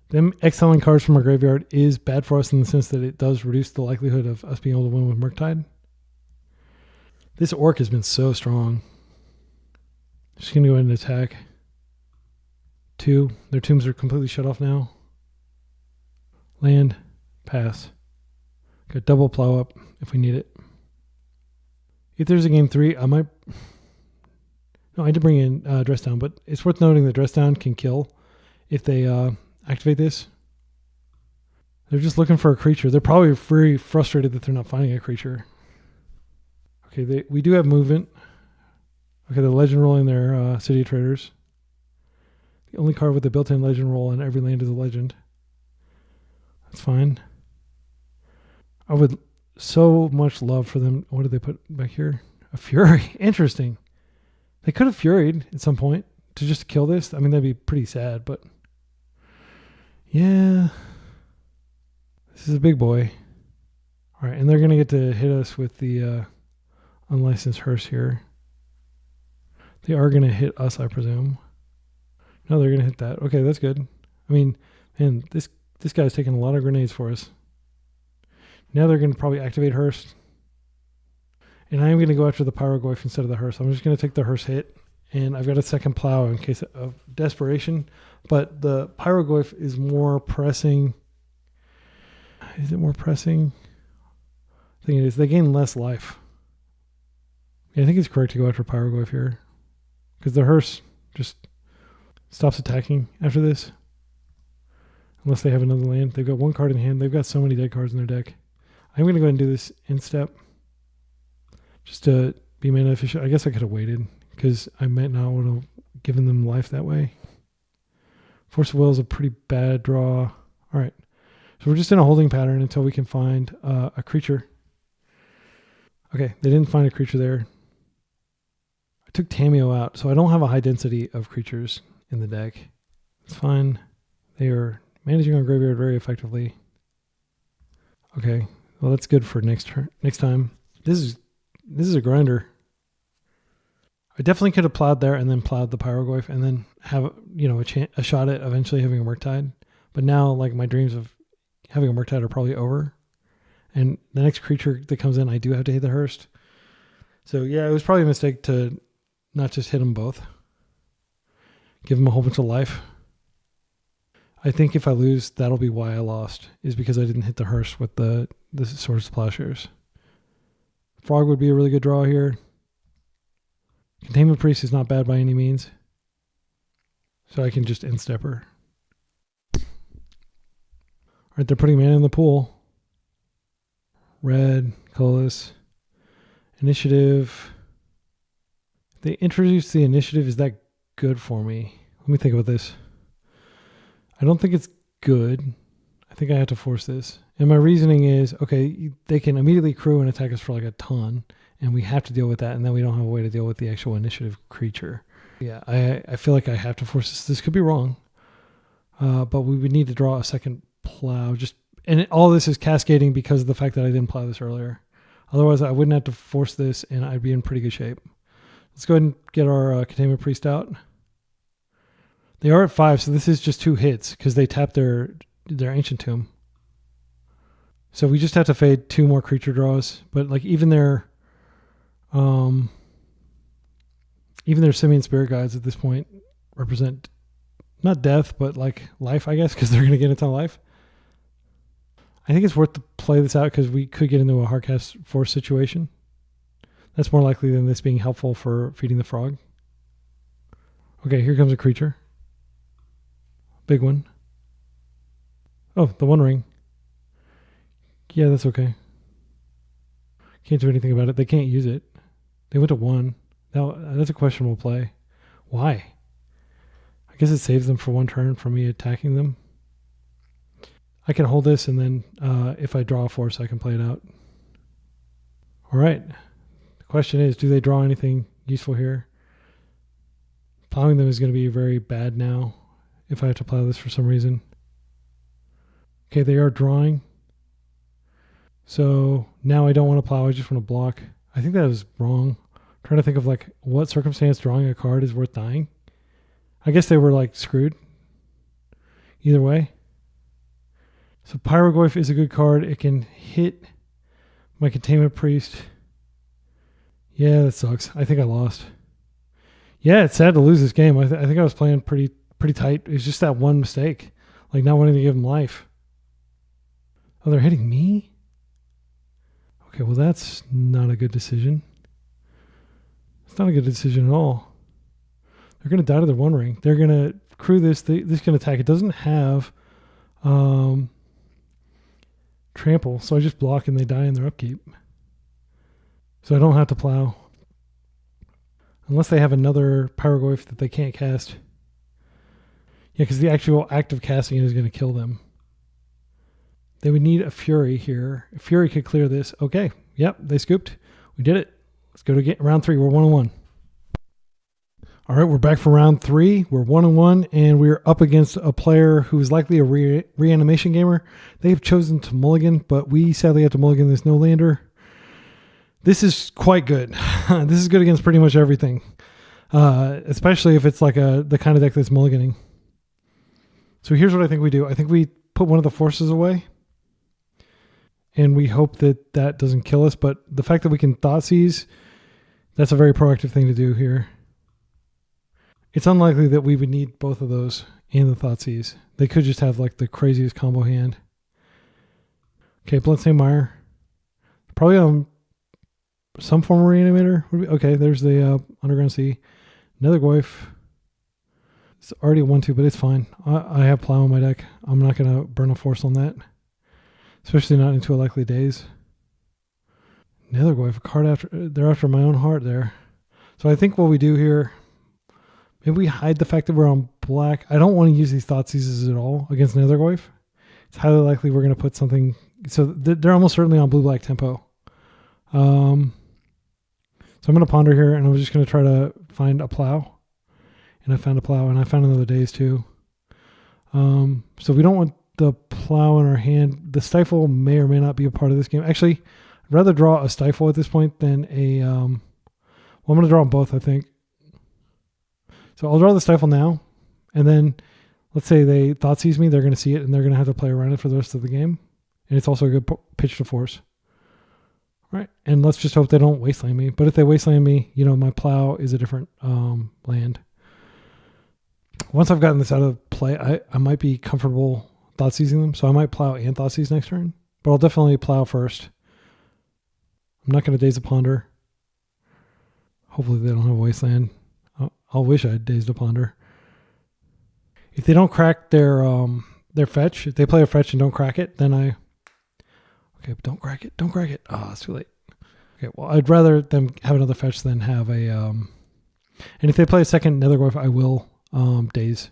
Them exiling cards from our graveyard is bad for us in the sense that it does reduce the likelihood of us being able to win with Murktide. This Orc has been so strong. Just going to go ahead and attack. 2. Their tombs are completely shut off now. Land. Pass. Got double Plow up if we need it. If there's a game 3, I might... No, I did bring in Dress Down, but it's worth noting that Dress Down can kill if they activate this. They're just looking for a creature. They're probably very frustrated that they're not finding a creature. Okay, we do have movement. Okay, the legend roll in their City of Traders. The only card with a built-in legend roll on every land is a legend. That's fine. I would so much love for them. What did they put back here? A Fury. Interesting. They could have Furied at some point to just kill this. I mean, that'd be pretty sad, but yeah. This is a big boy. All right, and they're going to get to hit us with the unlicensed hearse here. They are going to hit us, I presume. No, they're going to hit that. Okay, that's good. I mean, man, this guy's taking a lot of grenades for us. Now they're going to probably activate hearse. And I am going to go after the Pyrogoyf instead of the hearse. I'm just going to take the hearse hit. And I've got a second plow in case of desperation. But the Pyrogoyf is more pressing. Is it more pressing? I think it is. They gain less life. Yeah, I think it's correct to go after Pyrogoyf here. Because the hearse just stops attacking after this. Unless they have another land. They've got one card in hand. They've got so many dead cards in their deck. I'm going to go ahead and do this in step. Just to be mana efficient. I guess I could have waited. Because I might not would have given them life that way. Force of Will is a pretty bad draw. Alright. So we're just in a holding pattern until we can find a creature. Okay, they didn't find a creature there. I took Tamiyo out, so I don't have a high density of creatures in the deck. It's fine. They are managing our graveyard very effectively. Okay, well that's good for next time. This is a grinder. I definitely could have plowed there and then plowed the Pyrogoyf and then have a shot at eventually having a Murktide. But now, like, my dreams of having a Murktide are probably over. And the next creature that comes in, I do have to hit the hearse. So yeah, it was probably a mistake to not just hit them both. Give them a whole bunch of life. I think if I lose, that'll be why I lost, is because I didn't hit the hearse with the Swords to Plowshares. Frog would be a really good draw here. Containment Priest is not bad by any means. So I can just instep her. Alright, they're putting mana in the pool. Red, colorless, initiative. They introduced the initiative. Is that good for me? Let me think about this. I don't think it's good. I think I have to force this. And my reasoning is, okay, they can immediately crew and attack us for like a ton, and we have to deal with that, and then we don't have a way to deal with the actual initiative creature. Yeah, I feel like I have to force this. This could be wrong, but we would need to draw a second plow. All this is cascading because of the fact that I didn't plow this earlier. Otherwise, I wouldn't have to force this, and I'd be in pretty good shape. Let's go ahead and get our Containment Priest out. They are at 5, so this is just 2 hits because they tapped their Ancient Tomb. So we just have to fade 2 more creature draws. But like even their Simian Spirit Guides at this point represent not death, but like life, I guess, because they're going to get a ton of life. I think it's worth to play this out because we could get into a Hardcast Force situation. That's more likely than this being helpful for feeding the frog. Okay, here comes a creature. Big one. Oh, the One Ring. Yeah, that's okay. Can't do anything about it. They can't use it. They went to 1. Now, that's a questionable play. Why? I guess it saves them for 1 turn from me attacking them. I can hold this, and then if I draw a force, I can play it out. All right. The question is, do they draw anything useful here? Plowing them is going to be very bad now if I have to plow this for some reason. Okay, they are drawing. So now I don't want to plow, I just want to block. I think that was wrong. I'm trying to think of like what circumstance drawing a card is worth dying. I guess they were like screwed. Either way. So Pyrogoyf is a good card. It can hit my Containment Priest. Yeah, that sucks. I think I lost. Yeah, it's sad to lose this game. I think I was playing pretty tight. It was just that one mistake. Like not wanting to give him life. Oh, they're hitting me? Okay, well that's not a good decision. It's not a good decision at all. They're going to die to their One Ring. They're going to crew this. This can attack. It doesn't have trample, so I just block and they die in their upkeep. So I don't have to plow. Unless they have another Pyrogoyf that they can't cast. Yeah, because the actual act of casting it is going to kill them. They would need a Fury here. A Fury could clear this. Okay. Yep, they scooped. We did it. Let's go to round 3. We're 1-1. All right, we're back for round 3. We're 1-1, and we're up against a player who is likely a reanimation gamer. They've chosen to mulligan, but we sadly have to mulligan this no-lander. This is quite good. This is good against pretty much everything, especially if it's like the kind of deck that's mulliganing. So here's what I think we do. I think we put one of the forces away, and we hope that that doesn't kill us. But the fact that we can Thoughtseize, that's a very proactive thing to do here. It's unlikely that we would need both of those and the Thoughtseize. They could just have like the craziest combo hand. Okay, Bloodstained Mire. Probably on some form of reanimator. Okay, there's the Underground Sea. Nethergoyf. It's already a 1-2, but it's fine. I have Plow in my deck. I'm not going to burn a force on that. Especially not into a likely daze. Nethergoyf, a card they're after my own heart there. So I think what we do here, maybe we hide the fact that we're on black. I don't want to use these Thoughtseizes at all against Nethergoyf. It's highly likely we're going to put something. So they're almost certainly on blue-black tempo. So I'm going to ponder here, and I'm just going to try to find a Plow. And I found a Plow, and I found another daze too. So we don't want the Plow in our hand. The Stifle may or may not be a part of this game. Actually, I'd rather draw a Stifle at this point than a... well, I'm going to draw them both, I think. So I'll draw the Stifle now, and then let's say they Thoughtseize me, they're going to see it, and they're going to have to play around it for the rest of the game. And it's also a good pitch to force. All right, and let's just hope they don't Wasteland me. But if they Wasteland me, you know, my Plow is a different land. Once I've gotten this out of play, I might be comfortable Thoughtseizing them. So I might Plow and Thoughtseize next turn. But I'll definitely Plow first. I'm not going to Daze a Ponder. Hopefully they don't have Wasteland. I'll wish I had Dazed a Ponder. If they don't crack their fetch, if they play a fetch and don't crack it, then I... Okay, but don't crack it. Don't crack it. Oh, it's too late. Okay, well, I'd rather them have another fetch than have a... And if they play a second Nethergoyf, I will Daze.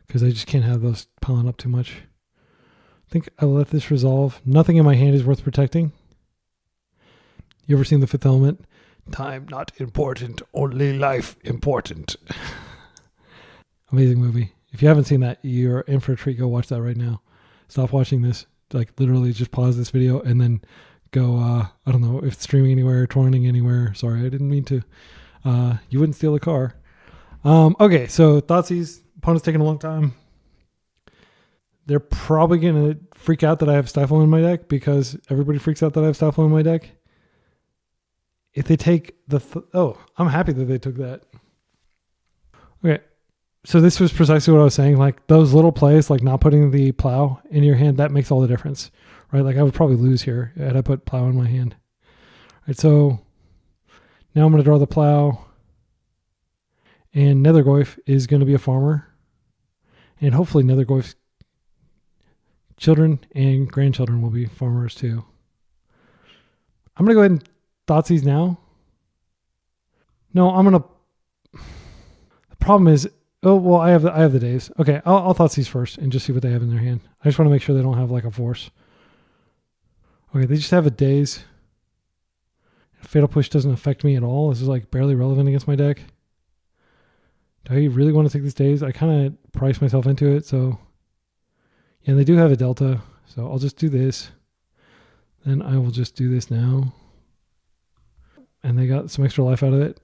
Because I just can't have those piling up too much. I think I'll let this resolve. Nothing in my hand is worth protecting. You ever seen The Fifth Element? Time not important, only life important. Amazing movie. If you haven't seen that, you're in for a treat. Go watch that right now. Stop watching this. Like literally just pause this video and then go, I don't know if it's streaming anywhere, torrenting anywhere. Sorry, I didn't mean to. You wouldn't steal a car. Okay, so Thoughtseize. Opponent's taking a long time. They're probably going to freak out that I have Stifle in my deck because everybody freaks out that I have Stifle in my deck. If they take the... oh, I'm happy that they took that. Okay. So this was precisely what I was saying. Like those little plays, like not putting the Plow in your hand, that makes all the difference. Right? Like I would probably lose here had I put Plow in my hand. All right, so now I'm going to draw the Plow. And Nethergoyf is going to be a farmer. And hopefully Nethergoyf's children and grandchildren will be farmers too. I'm going to go ahead and Thoughtseize now. No, I'm going to... The problem is... Oh, well, I have the daze. Okay, I'll Thoughtseize first and just see what they have in their hand. I just want to make sure they don't have like a force. Okay, they just have a daze. Fatal Push doesn't affect me at all. This is like barely relevant against my deck. Do I really want to take this daze? I kind of priced myself into it, so... Yeah, they do have a delta, so I'll just do this. Then I will just do this now. And they got some extra life out of it.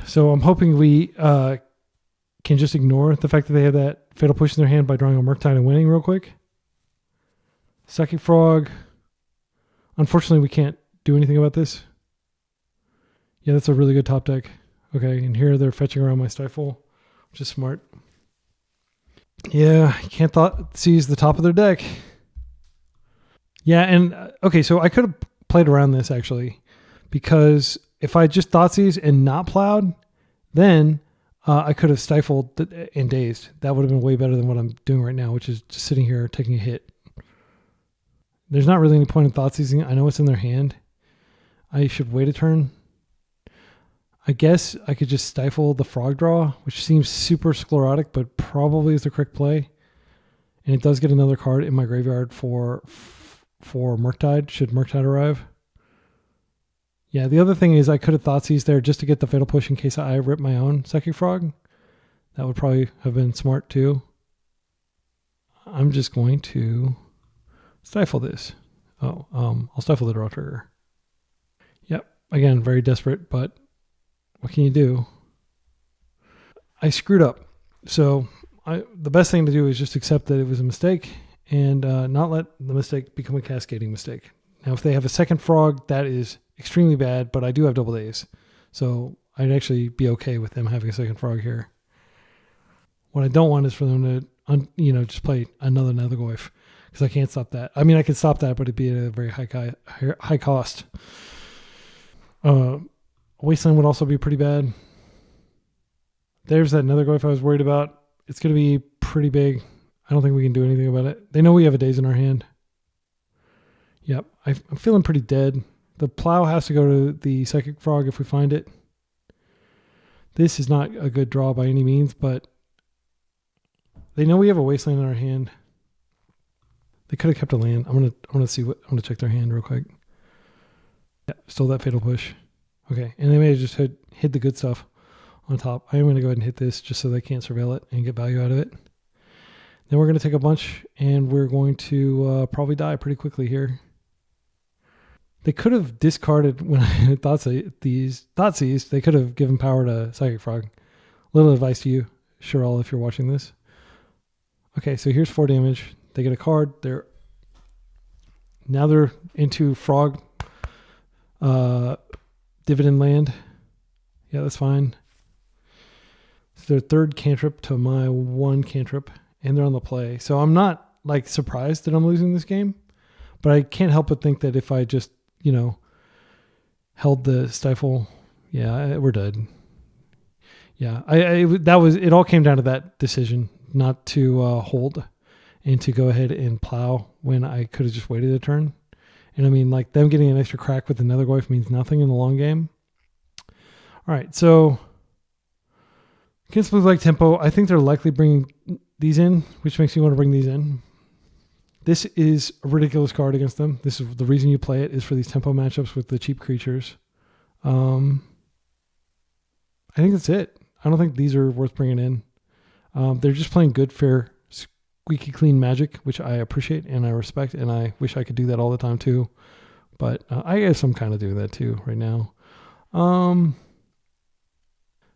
So I'm hoping we can just ignore the fact that they have that Fatal Push in their hand by drawing a Murktide and winning real quick. Psychic Frog. Unfortunately, we can't do anything about this. Yeah, that's a really good top deck. Okay, and here they're fetching around my Stifle, which is smart. Yeah, you can't Thoughtseize the top of their deck. Yeah, and okay, so I could have played around this actually. Because if I just Thoughtseize and not Plowed, then I could have Stifled and Dazed. That would have been way better than what I'm doing right now, which is just sitting here taking a hit. There's not really any point in Thoughtseizing. I know it's in their hand. I should wait a turn. I guess I could just Stifle the Frog draw, which seems super sclerotic, but probably is the correct play. And it does get another card in my graveyard for Murktide, should Murktide arrive. Yeah, the other thing is I could have Thoughtseize there just to get the Fatal Push in case I rip my own Psychic Frog. That would probably have been smart too. I'm just going to stifle this. I'll stifle the draw trigger. Yep, again, very desperate, but what can you do? I screwed up. So the best thing to do is just accept that it was a mistake and not let the mistake become a cascading mistake. Now, if they have a second frog, that is extremely bad, but I do have double days. So I'd actually be okay with them having a second frog here. What I don't want is for them to, just play another Nethergoyf, because I can't stop that. I mean, I could stop that, but it'd be at a very high cost. Wasteland would also be pretty bad. There's that Nethergoyf I was worried about. It's going to be pretty big. I don't think we can do anything about it. They know we have a daze in our hand. Yep, I'm feeling pretty dead. The plow has to go to the Psychic Frog if we find it. This is not a good draw by any means, but they know we have a Wasteland in our hand. They could have kept a land. I'm gonna check their hand real quick. Yeah, stole that Fatal Push. Okay, and they may have just hit the good stuff on top. I am going to go ahead and hit this just so they can't surveil it and get value out of it. Then we're going to take a bunch and we're going to probably die pretty quickly here. They could have discarded when I Thoughtseize. They could have given power to Psychic Frog. Little advice to you, Cheryl, if you're watching this. Okay, so here's 4 damage. They get a card. Now they're into Frog Dividend Land. Yeah, that's fine. It's their 3rd cantrip to my 1 cantrip, and they're on the play. So I'm not surprised that I'm losing this game, but I can't help but think that if I just held the Stifle, yeah, we're dead. Yeah, it all came down to that decision not to hold and to go ahead and plow when I could have just waited a turn. And I mean, them getting an extra crack with the Nethergoyf means nothing in the long game. All right, so against Blue Black Tempo, I think they're likely bringing these in, which makes me want to bring these in. This is a ridiculous card against them. This is the reason you play it, is for these tempo matchups with the cheap creatures. I think that's it. I don't think these are worth bringing in. They're just playing good, fair, squeaky clean Magic, which I appreciate and I respect, and I wish I could do that all the time too. But I guess I'm kind of doing that too right now.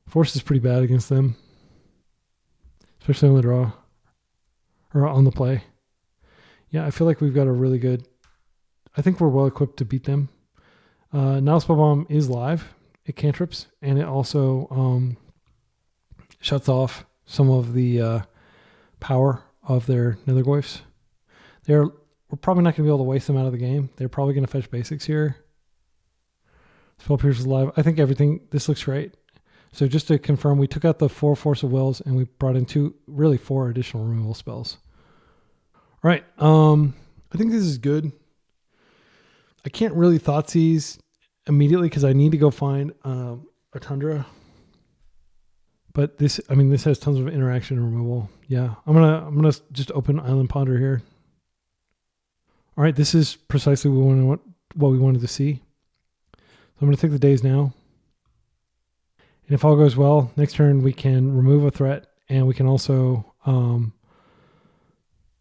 Force is pretty bad against them, especially on the draw or on the play. Yeah, I feel like we've got a really good... I think we're well equipped to beat them. Now Spellbomb is live. It cantrips, and it also shuts off some of the power of their Nethergoyfs. We're probably not going to be able to waste them out of the game. They're probably going to fetch basics here. Spell Pierce is live. I think this looks great. So just to confirm, we took out the 4 Force of Wills, and we brought in 4 additional removal spells. All right, I think this is good. I can't really Thoughtseize immediately because I need to go find a Tundra. But this has tons of interaction and removal. Yeah, I'm gonna just open Island Ponder here. All right, this is precisely what we wanted to see. So I'm gonna take the days now. And if all goes well, next turn we can remove a threat, and we can also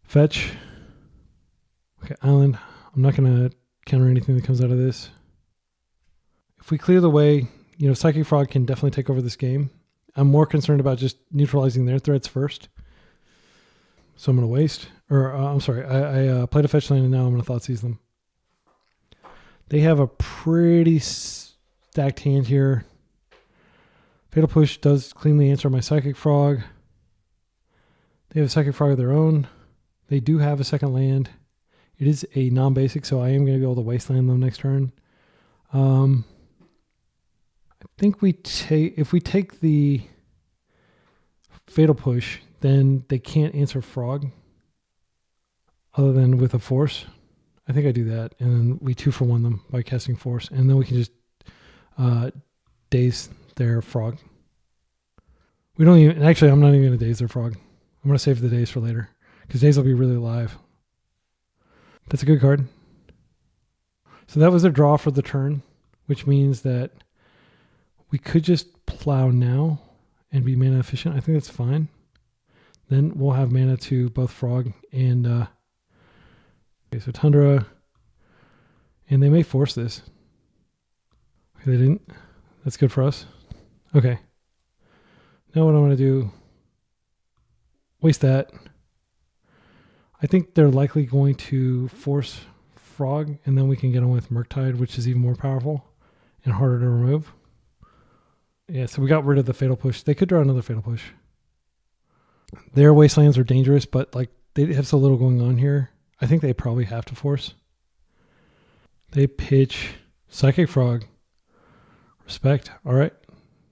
fetch. Okay, Island. I'm not going to counter anything that comes out of this. If we clear the way, Psychic Frog can definitely take over this game. I'm more concerned about just neutralizing their threats first. So I'm going to waste. I played a fetch land, and now I'm going to Thoughtseize them. They have a pretty stacked hand here. Fatal Push does cleanly answer my Psychic Frog. They have a Psychic Frog of their own. They do have a second land. It is a non-basic, so I am going to be able to Wasteland them next turn. I think if we take the Fatal Push, then they can't answer Frog other than with a Force. I think I do that, and then we 2-for-1 them by casting Force, and then we can just daze their Frog. We don't even... Actually, I'm not even going to daze their Frog. I'm going to save the daze for later, because Daze will be really live. That's a good card. So that was a draw for the turn, which means that we could just plow now and be mana efficient. I think that's fine. Then we'll have mana to both Frog and okay, so Tundra. And they may force this. Okay, they didn't. That's good for us. Okay. Now what I want to do, waste that. I think they're likely going to force Frog, and then we can get on with Murktide, which is even more powerful and harder to remove. Yeah, so we got rid of the Fatal Push. They could draw another Fatal Push. Their Wastelands are dangerous, but like they have so little going on here. I think they probably have to force. They pitch Psychic Frog. Respect. All right.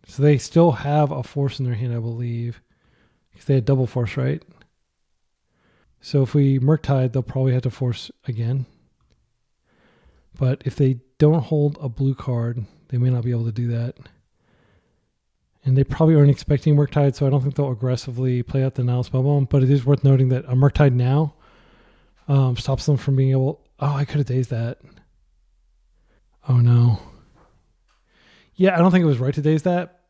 So they still have a force in their hand, I believe. Because they had double force, right? So if we Murktide, they'll probably have to force again. But if they don't hold a blue card, they may not be able to do that. And they probably aren't expecting Murktide, so I don't think they'll aggressively play out the Nile Spellbomb. But it is worth noting that a Murktide now stops them from being able... Oh, I could have dazed that. Oh, no. Yeah, I don't think it was right to daze that.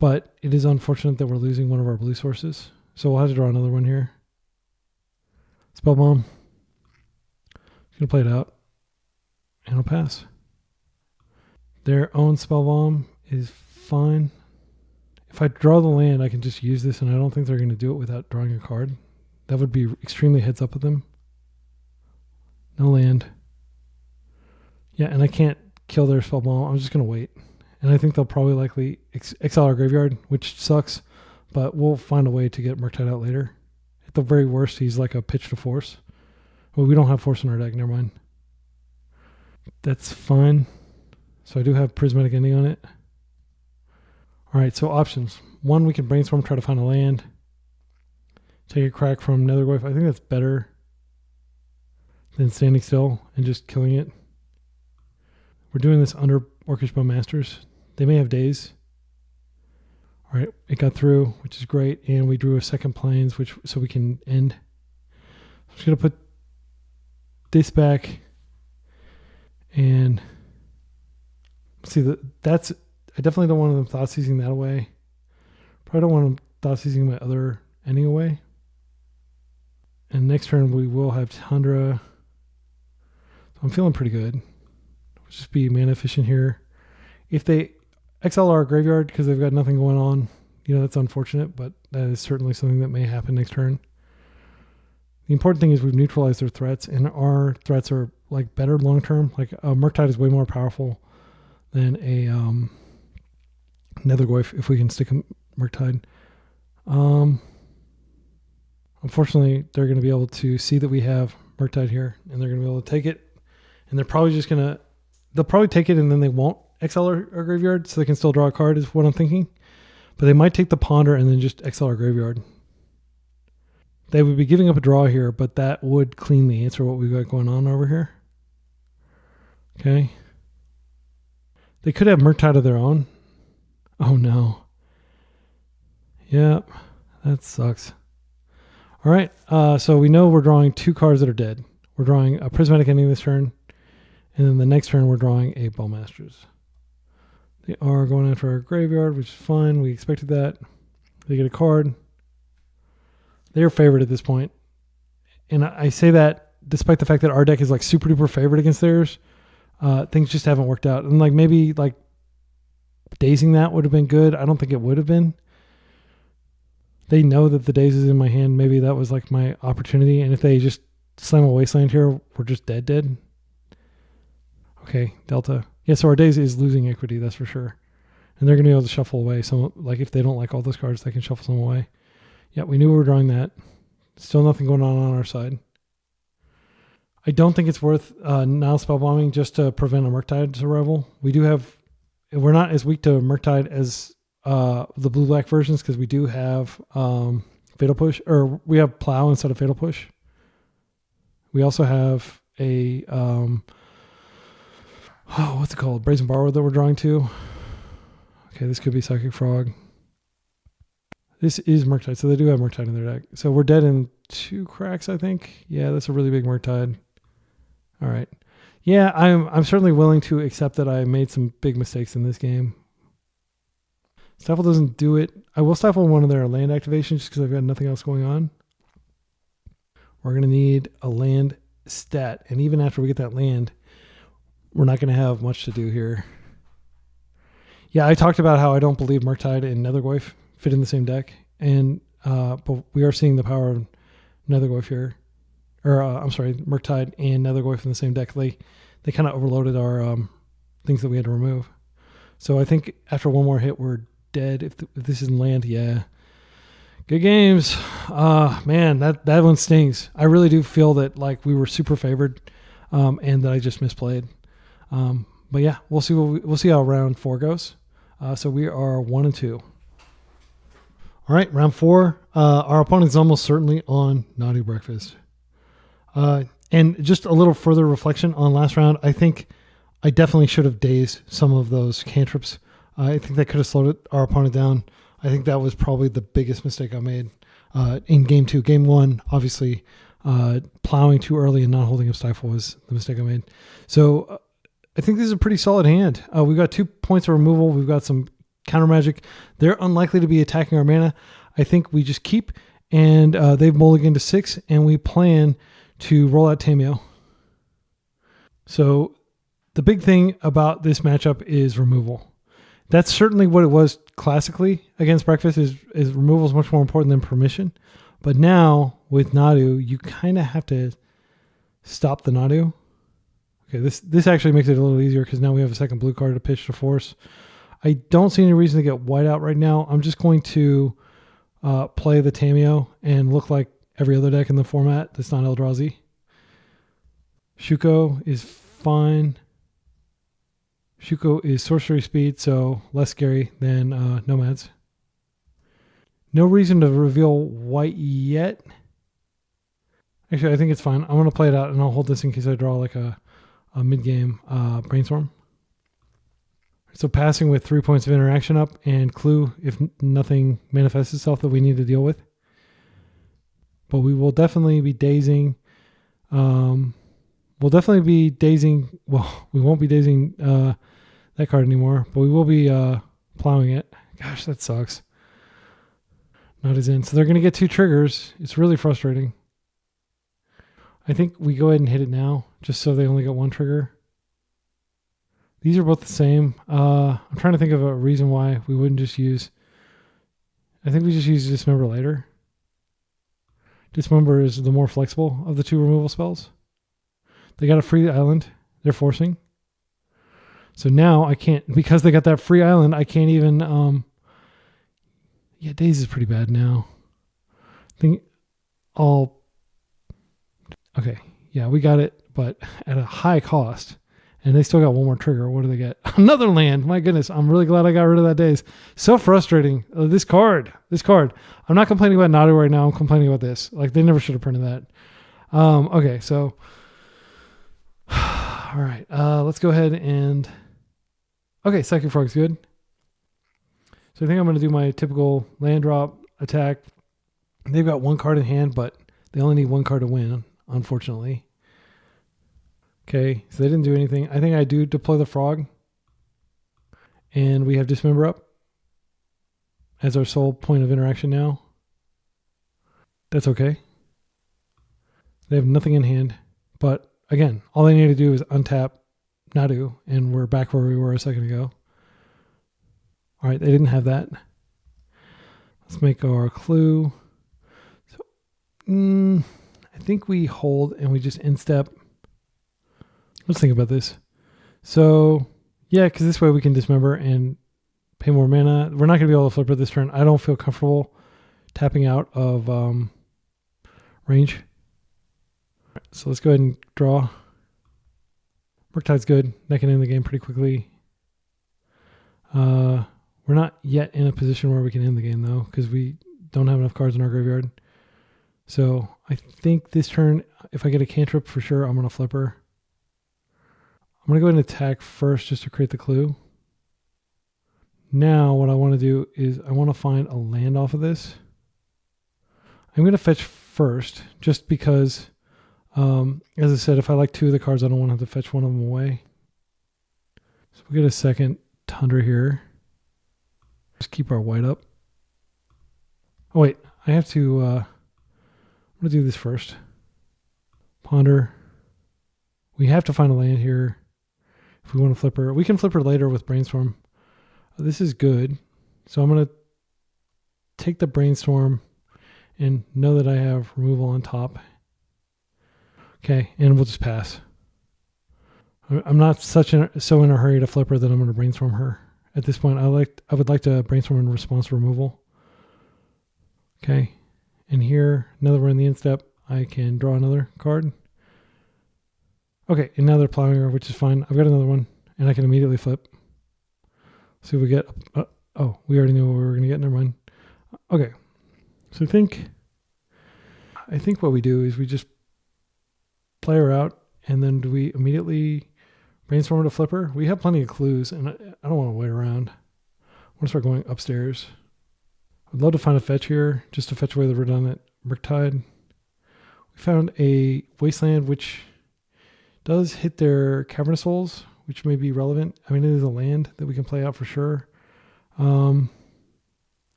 But it is unfortunate that we're losing one of our blue sources. So we'll have to draw another one here. Spellbomb. Just going to play it out. And I'll pass. Their own Spellbomb is fine. If I draw the land, I can just use this, and I don't think they're going to do it without drawing a card. That would be extremely heads up with them. No land. Yeah, and I can't kill their Spellbomb. I'm just going to wait. And I think they'll probably likely exile our graveyard, which sucks, but we'll find a way to get Murktide out later. At the very worst, he's like a pitch to force. Well, we don't have force in our deck. Never mind. That's fine. So I do have Prismatic Ending on it. All right, so options. One, we can brainstorm, try to find a land. Take a crack from Nethergoyf. I think that's better than standing still and just killing it. We're doing this under Orcish Bowmasters. They may have days. All right, it got through, which is great, and we drew a second plains, which so we can end. I'm just gonna put this back, and see that's. I definitely don't want them thought seizing that away. Probably don't want them thought seizing my other ending away. And next turn we will have Tundra. So I'm feeling pretty good. Just be mana efficient here. If they exile our graveyard because they've got nothing going on, you know, that's unfortunate, but that is certainly something that may happen next turn. The important thing is we've neutralized their threats, and our threats are like better long term. Like Murktide is way more powerful than a Nethergoyf if we can stick a Murktide. Unfortunately, they're going to be able to see that we have Murktide here, and they're going to be able to take it, and they're probably just going to... They'll probably take it, and then they won't exile our graveyard, so they can still draw a card, is what I'm thinking. But they might take the Ponder and then just exile our graveyard. They would be giving up a draw here, but that would cleanly answer what we've got going on over here. Okay. They could have Murktide of their own. Oh, no. Yep, that sucks. All right, so we know we're drawing two cards that are dead. We're drawing a Prismatic Ending this turn, and then the next turn we're drawing a Bowmasters. They are going after our graveyard, which is fine. We expected that. They get a card. They're favored at this point. And I say that despite the fact that our deck is like super duper favored against theirs. Things just haven't worked out. And like maybe like dazing that would have been good. I don't think it would have been. They know that the daze is in my hand. Maybe that was like my opportunity. And if they just slam a Wasteland here, we're just dead. Okay, Delta. Yeah, so our daze is losing equity, that's for sure. And they're going to be able to shuffle away some. Like if they don't like all those cards, they can shuffle some away. Yeah, we knew we were drawing that. Still nothing going on our side. I don't think it's worth Nile Spellbombing just to prevent a Murktide arrival. We're not as weak to Murktide as the blue-black versions because we do have Fatal Push, or we have Plow instead of Fatal Push. We also have a what's it called? Brazen Borrower that we're drawing to. Okay, this could be Psychic Frog. This is Murktide, so they do have Murktide in their deck. So we're dead in 2 cracks, I think. Yeah, that's a really big Murktide. All right. Yeah, I'm certainly willing to accept that I made some big mistakes in this game. Stifle doesn't do it. I will stifle one of their land activations just because I've got nothing else going on. We're going to need a land stat. And even after we get that land, we're not going to have much to do here. Yeah, I talked about how I don't believe Murktide and Nethergoyf fit in the same deck. And but we are seeing the power of Nethergoyf here. Or, I'm sorry, Murktide and Nethergoyf in the same deck. They kind of overloaded our things that we had to remove. So I think after one more hit, we're dead. If this isn't land, yeah. Good games. Man, that one stings. I really do feel that like we were super favored and that I just misplayed. But yeah, we'll see how round 4 goes. So we are 1-2. All right, round 4. Our opponent's almost certainly on Naughty Breakfast. And just a little further reflection on last round. I think I definitely should have dazed some of those cantrips. I think that could have slowed our opponent down. I think that was probably the biggest mistake I made in game 2. Game 1, obviously, plowing too early and not holding up Stifle was the mistake I made. So I think this is a pretty solid hand. We've got 2 points of removal. We've got some counter magic. They're unlikely to be attacking our mana. I think we just keep, and they've mulliganed to 6, and we plan to roll out Tamiyo. So the big thing about this matchup is removal. That's certainly what it was classically against Breakfast, is removal is much more important than permission. But now with Nadu, you kind of have to stop the Nadu. Okay, this actually makes it a little easier because now we have a second blue card to pitch to force. I don't see any reason to get white out right now. I'm just going to play the Tamiyo and look like every other deck in the format that's not Eldrazi. Shuko is fine. Shuko is sorcery speed, so less scary than Nomads. No reason to reveal white yet. Actually, I think it's fine. I'm going to play it out, and I'll hold this in case I draw like a mid-game Brainstorm. So passing with 3 points of interaction up, and clue if nothing manifests itself that we need to deal with. But we will definitely be dazing. We'll definitely be dazing. Well, we won't be dazing that card anymore, but we will be plowing it. Gosh, that sucks. Not as in. So they're going to get 2 triggers. It's really frustrating. I think we go ahead and hit it now, just so they only get 1 trigger. These are both the same. I'm trying to think of a reason why we wouldn't just use... I think we just use Dismember later. Dismember is the more flexible of the 2 removal spells. They got a free island. They're forcing. So now I can't... Because they got that free island, I can't even... Yeah, Daze is pretty bad now. I think I'll... Okay, yeah, we got it, but at a high cost. And they still got 1 more trigger. What do they get? Another land. My goodness, I'm really glad I got rid of that Daze. So frustrating. This card. I'm not complaining about Nadu right now. I'm complaining about this. Like, they never should have printed that. Okay, so... All right, let's go ahead and... Okay, Psychic Frog's good. So I think I'm going to do my typical land drop attack. They've got 1 card in hand, but they only need 1 card to win, unfortunately. Okay, so they didn't do anything. I think I do deploy the frog. And we have Dismember up as our sole point of interaction now. That's okay. They have nothing in hand. But again, all they need to do is untap Nadu, and we're back where we were a second ago. All right, they didn't have that. Let's make our clue. So, I think we hold and we just instep. Let's think about this. So, yeah, because this way we can Dismember and pay more mana. We're not going to be able to flip it this turn. I don't feel comfortable tapping out of range. Right, so let's go ahead and draw. Murktide's good. That can end the game pretty quickly. We're not yet in a position where we can end the game, though, because we don't have enough cards in our graveyard. So I think this turn, if I get a cantrip for sure, I'm going to flip her. I'm going to go ahead and attack first just to create the clue. Now what I want to do is I want to find a land off of this. I'm going to fetch first just because, as I said, if I like two of the cards, I don't want to have to fetch one of them away. So we'll get a second Tundra here. Just keep our white up. Oh wait, I have to, I'm going to do this first. Ponder. We have to find a land here if we want to flip her. We can flip her later with Brainstorm. This is good. So I'm going to take the Brainstorm and know that I have removal on top. Okay, and we'll just pass. I'm not so in a hurry to flip her that I'm going to Brainstorm her. At this point, I would like to Brainstorm in response to removal. Okay, and here, now that we're in the end step, I can draw another card. Okay, and now they're plowing her, which is fine. I've got another one, and I can immediately flip. See what we get. Oh, we already knew what we were going to get. Never mind. Okay, so I think what we do is we just play her out, and then do we immediately Brainstorm her to flip her? We have plenty of clues, and I don't want to wait around. I want to start going upstairs. I'd love to find a fetch here, just to fetch away the redundant Murktide. We found a Wasteland, which does hit their Cavernous Souls, which may be relevant. I mean, it is a land that we can play out for sure. Put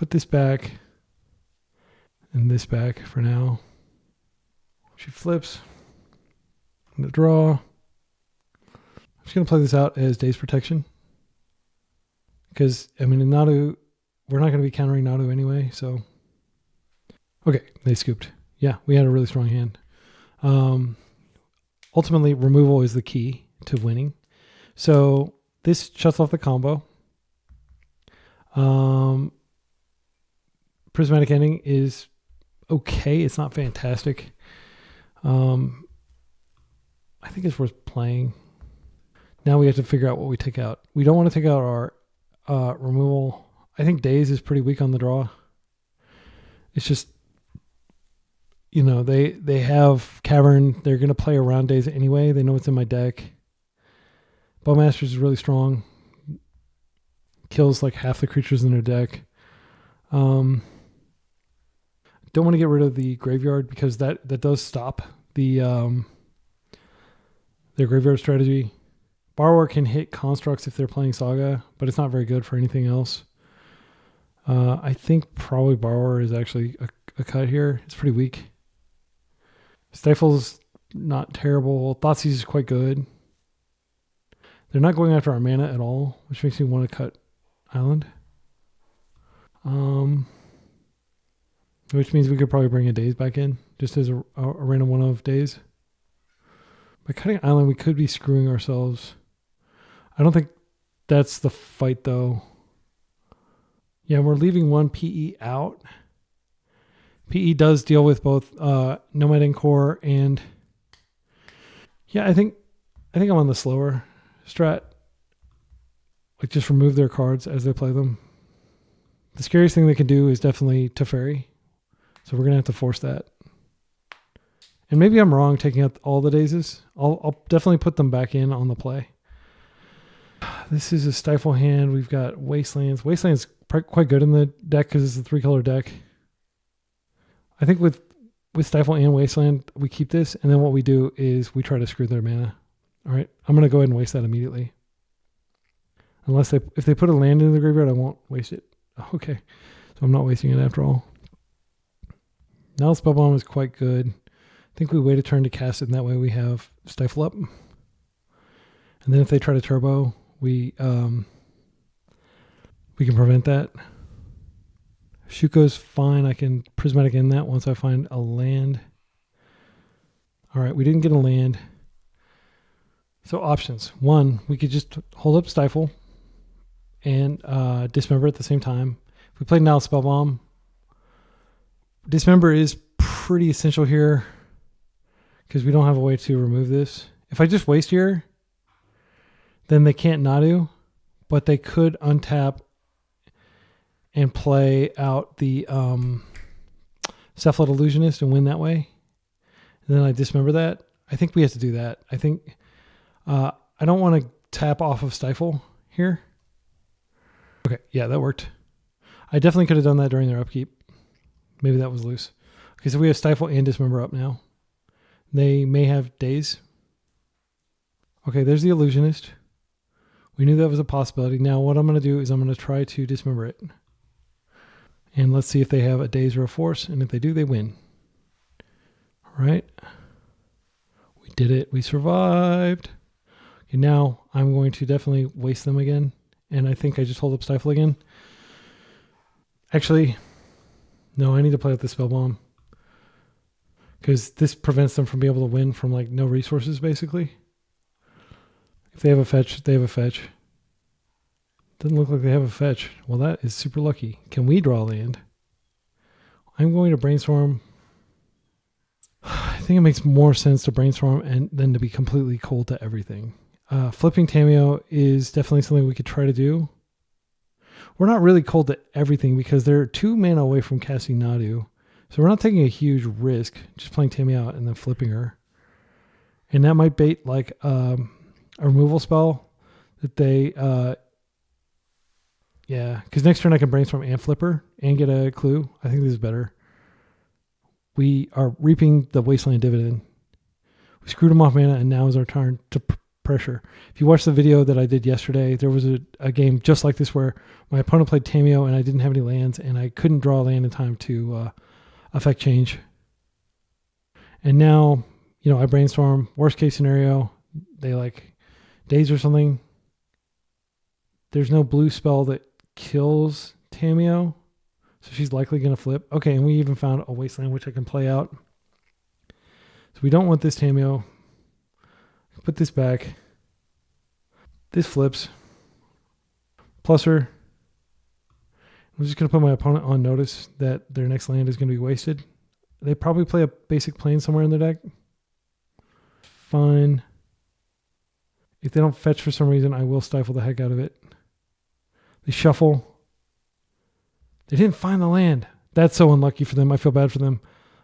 this back and this back for now. She flips. I'm going to draw. I'm just going to play this out as Daze Protection. Because, I mean, in Nadu, we're not going to be countering Nadu anyway, so. Okay, they scooped. Yeah, we had a really strong hand. Ultimately, removal is the key to winning. So this shuts off the combo. Prismatic Ending is okay. It's not fantastic. I think it's worth playing. Now we have to figure out what we take out. We don't want to take out our removal. I think Daze is pretty weak on the draw. It's just, you know, they have Cavern. They're going to play around Daze anyway. They know what's in my deck. Bowmasters is really strong. Kills like half the creatures in their deck. Don't want to get rid of the graveyard because that does stop the their graveyard strategy. Borrower can hit constructs if they're playing Saga, but it's not very good for anything else. I think probably Borrower is actually a cut here. It's pretty weak. Stifle's not terrible. Thoughtseize is quite good. They're not going after our mana at all, which makes me want to cut Island. Which means we could probably bring a Daze back in, just as a random one of Daze. By cutting Island, we could be screwing ourselves. I don't think that's the fight, though. Yeah, we're leaving one PE out. PE does deal with both Nomad and Core, and yeah, I think I'm on the slower strat. Like, just remove their cards as they play them. The scariest thing they can do is definitely Teferi, so we're gonna have to force that. And maybe I'm wrong taking out all the Dazes. I'll definitely put them back in on the play. This is a Stifle hand. We've got Wastelands. Wastelands quite good in the deck because it's a 3-color deck. I think with Stifle and Wasteland, we keep this, and then what we do is we try to screw their mana. All right, I'm going to go ahead and waste that immediately. Unless if they put a land in the graveyard, I won't waste it. Okay, so I'm not wasting it after all. Now Spellbomb is quite good. I think we wait a turn to cast it, and that way we have Stifle up. And then if they try to turbo, we can prevent that. Shuko's fine. I can Prismatic End that once I find a land. All right, we didn't get a land. So options. One, we could just hold up Stifle and Dismember at the same time. If we played now Spellbomb, Dismember is pretty essential here because we don't have a way to remove this. If I just waste here, then they can't Nadu, but they could untap and play out the Cephalid Illusionist and win that way. And then I Dismember that. I think we have to do that. I think I don't want to tap off of Stifle here. Okay, yeah, that worked. I definitely could have done that during their upkeep. Maybe that was loose. Okay, so we have Stifle and Dismember up now. They may have days. Okay, there's the Illusionist. We knew that was a possibility. Now what I'm going to do is I'm going to try to dismember it. And let's see if they have a daze or a force. And if they do, they win. All right. We did it. We survived. Okay, now I'm going to definitely waste them again. And I think I just hold up Stifle again. Actually, no, I need to play with the Spellbomb. Because this prevents them from being able to win from like no resources, basically. If they have a fetch, they have a fetch. Doesn't look like they have a fetch. Well, that is super lucky. Can we draw land? I'm going to brainstorm. I think it makes more sense to brainstorm and than to be completely cold to everything. Flipping Tamiyo is definitely something we could try to do. We're not really cold to everything because they're 2 mana away from casting Nadu. So we're not taking a huge risk just playing Tamiyo out and then flipping her. And that might bait like a removal spell that they... yeah, because next turn I can brainstorm and flipper and get a clue. I think this is better. We are reaping the Wasteland dividend. We screwed them off mana and now is our turn to pressure. If you watch the video that I did yesterday, there was a game just like this where my opponent played Tamiyo and I didn't have any lands and I couldn't draw a land in time to affect change. And now, you know, I brainstorm. Worst case scenario, they like daze or something. There's no blue spell that kills Tamiyo, so she's likely going to flip. Okay, and we even found a Wasteland which I can play out. So we don't want this Tamiyo. Put this back. This flips. Plus her. I'm just going to put my opponent on notice that their next land is going to be wasted. They probably play a basic plane somewhere in their deck. Fine. If they don't fetch for some reason, I will stifle the heck out of it. They shuffle. They didn't find the land. That's so unlucky for them. I feel bad for them.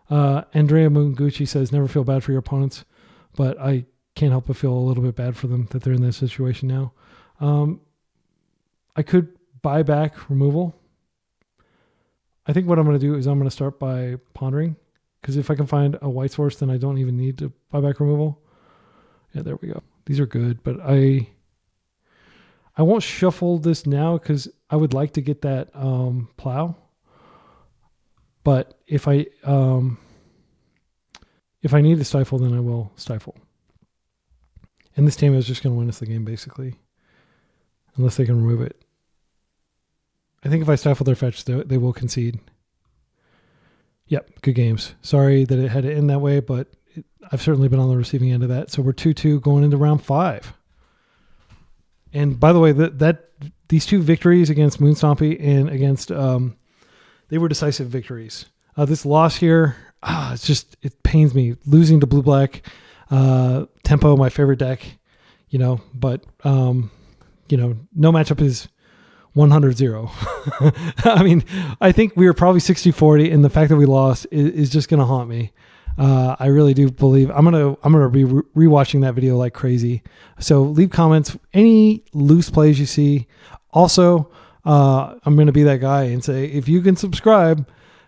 Andrea Munguchi says, never feel bad for your opponents. But I can't help but feel a little bit bad for them that they're in this situation now. I could buy back removal. I think what I'm going to do is I'm going to start by pondering. Because if I can find a white source, then I don't even need to buy back removal. Yeah, there we go. These are good, but I won't shuffle this now because I would like to get that plow. But if I need to stifle, then I will stifle. And this Tamiyo is just going to win us the game, basically. Unless they can remove it. I think if I stifle their fetch, they will concede. Yep, good games. Sorry that it had to end that way, but I've certainly been on the receiving end of that. So we're 2-2 going into round 5. And by the way, these 2 victories against Moon Stompy and against they were decisive victories. This loss here, it pains me losing to blue black tempo, my favorite deck. But no matchup is 100-0. I mean, I think we were probably 60-40, and the fact that we lost is just going to haunt me. I really do believe I'm gonna be rewatching that video like crazy. So leave comments, any loose plays you see. Also, I'm gonna be that guy and say, if you can subscribe,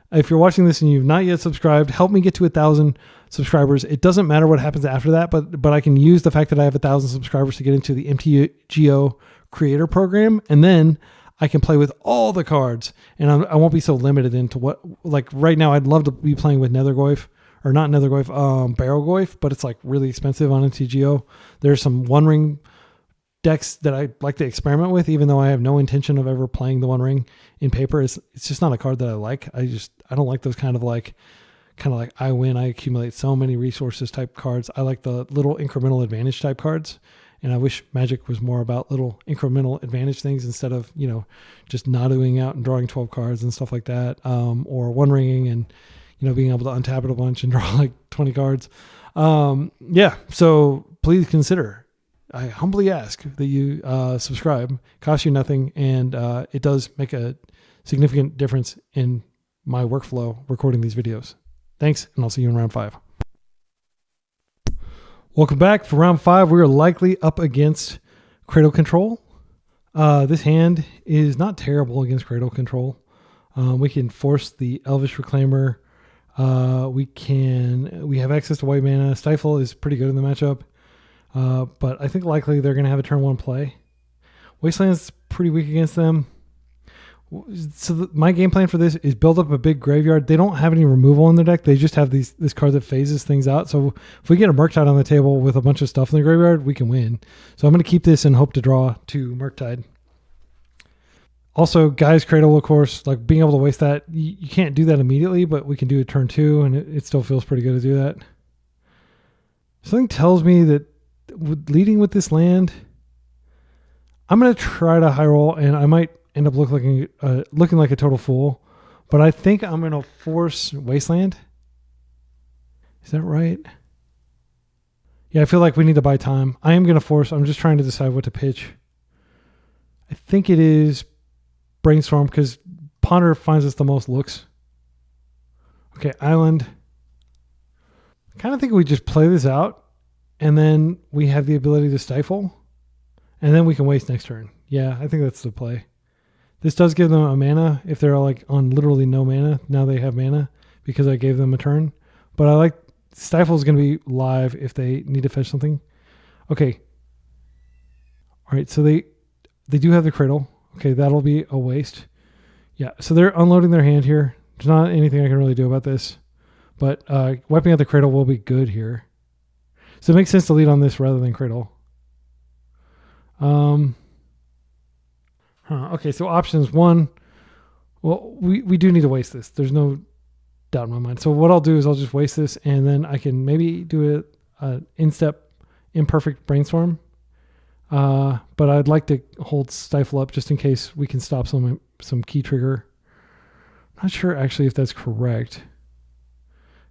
if you're watching this and you've not yet subscribed, help me get to 1,000 subscribers. It doesn't matter what happens after that, but I can use the fact that I have 1,000 subscribers to get into the MTGO creator program, and then I can play with all the cards, and I won't be so limited into what, like right now, I'd love to be playing with Nethergoyf. Or not Nethergoyf, Barrelgoyf, but it's like really expensive on MTGO. There's some One Ring decks that I like to experiment with, even though I have no intention of ever playing the One Ring in paper. It's just not a card that I like. I don't like those kind of like I win, I accumulate so many resources type cards. I like the little incremental advantage type cards. And I wish Magic was more about little incremental advantage things instead of, just Naduing out and drawing 12 cards and stuff like that. Or One Ringing and being able to untap it a bunch and draw like 20 cards. So please consider. I humbly ask that you subscribe. It costs you nothing, and it does make a significant difference in my workflow recording these videos. Thanks, and I'll see you in round 5. Welcome back. For round 5, we are likely up against Cradle Control. This hand is not terrible against Cradle control. We can force the Elvish Reclaimer. We have access to white mana. Stifle is pretty good in the matchup. But I think likely they're going to have a turn 1 play. Wasteland's pretty weak against them. So my game plan for this is build up a big graveyard. They don't have any removal in their deck. They just have this card that phases things out. So if we get a Murktide on the table with a bunch of stuff in the graveyard, we can win. So I'm going to keep this and hope to draw to Murktide. Also, Guy's Cradle, of course, like being able to waste that, you can't do that immediately, but we can do it turn 2, and it still feels pretty good to do that. Something tells me that leading with this land, I'm going to try to high roll, and I might end up looking like a total fool, but I think I'm going to force Wasteland. Is that right? Yeah, I feel like we need to buy time. I am going to force. I'm just trying to decide what to pitch. I think it is Brainstorm because Ponder finds us the most looks. Okay, Island. I kind of think we just play this out, and then we have the ability to Stifle, and then we can waste next turn. Yeah, I think that's the play. This does give them a mana if they're like on literally no mana. Now they have mana because I gave them a turn. But I like Stifle is going to be live if they need to fetch something. Okay. All right, so they do have the Cradle. Okay, that'll be a waste. Yeah, so they're unloading their hand here. There's not anything I can really do about this. But wiping out the Cradle will be good here. So it makes sense to lead on this rather than Cradle. Okay, so options 1. Well, we do need to waste this. There's no doubt in my mind. So what I'll do is I'll just waste this, and then I can maybe do an in-step imperfect Brainstorm. But I'd like to hold Stifle up just in case we can stop some key trigger. I'm not sure actually if that's correct.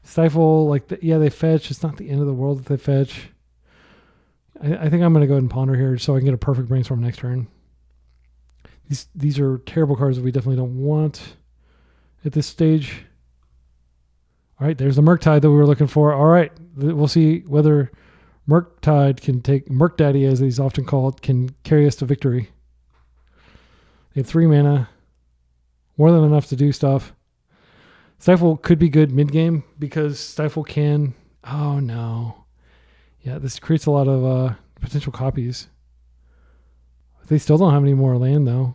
Stifle, they fetch. It's not the end of the world that they fetch. I think I'm going to go ahead and Ponder here so I can get a perfect Brainstorm next turn. These are terrible cards that we definitely don't want at this stage. All right, there's the Murktide that we were looking for. All right, we'll see whether Murktide can take, Murk Daddy as he's often called, can carry us to victory. They have 3 mana, more than enough to do stuff. Stifle could be good mid-game because Stifle can... Oh, no. Yeah, this creates a lot of potential copies. They still don't have any more land, though.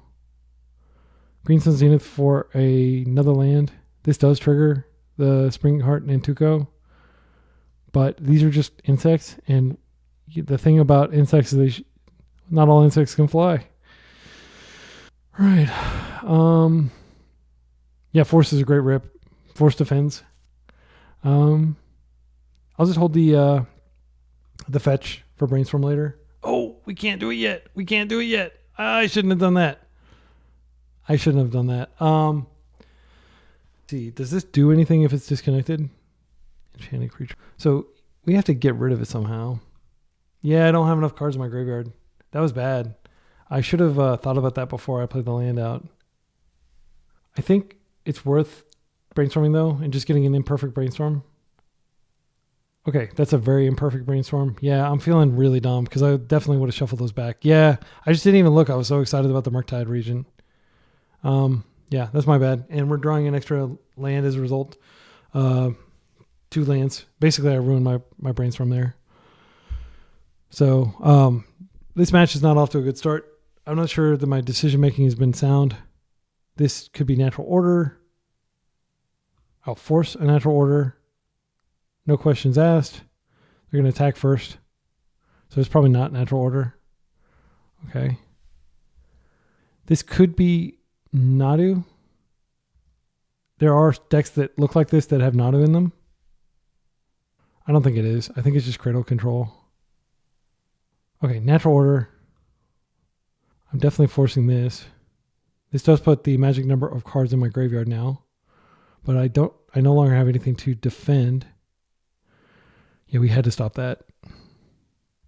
Green Sun Zenith for another land. This does trigger the Spring Heart and Tuco. But these are just insects, and the thing about insects is not all insects can fly. All right. Yeah, Force is a great rip. Force defends. I'll just hold the fetch for Brainstorm later. Oh, we can't do it yet. We can't do it yet. I shouldn't have done that. Let's see, does this do anything if it's disconnected? Enchanted creature. So we have to get rid of it somehow. Yeah, I don't have enough cards in my graveyard. That was bad. I should have thought about that before I played the land out. I think it's worth brainstorming though and just getting an imperfect Brainstorm. Okay, that's a very imperfect Brainstorm. Yeah, I'm feeling really dumb because I definitely would have shuffled those back. Yeah, I just didn't even look. I was so excited about the Murktide Regent. Yeah, that's my bad. And we're drawing an extra land as a result. 2 lands. Basically, I ruined my Brainstorm there. So this match is not off to a good start. I'm not sure that my decision-making has been sound. This could be natural order. I'll force a natural order. No questions asked. They're going to attack first. So it's probably not natural order. Okay. This could be Nadu. There are decks that look like this that have Nadu in them. I don't think it is. I think it's just Cradle control. Okay, natural order. I'm definitely forcing this. This does put the magic number of cards in my graveyard now. But I no longer have anything to defend. Yeah, we had to stop that.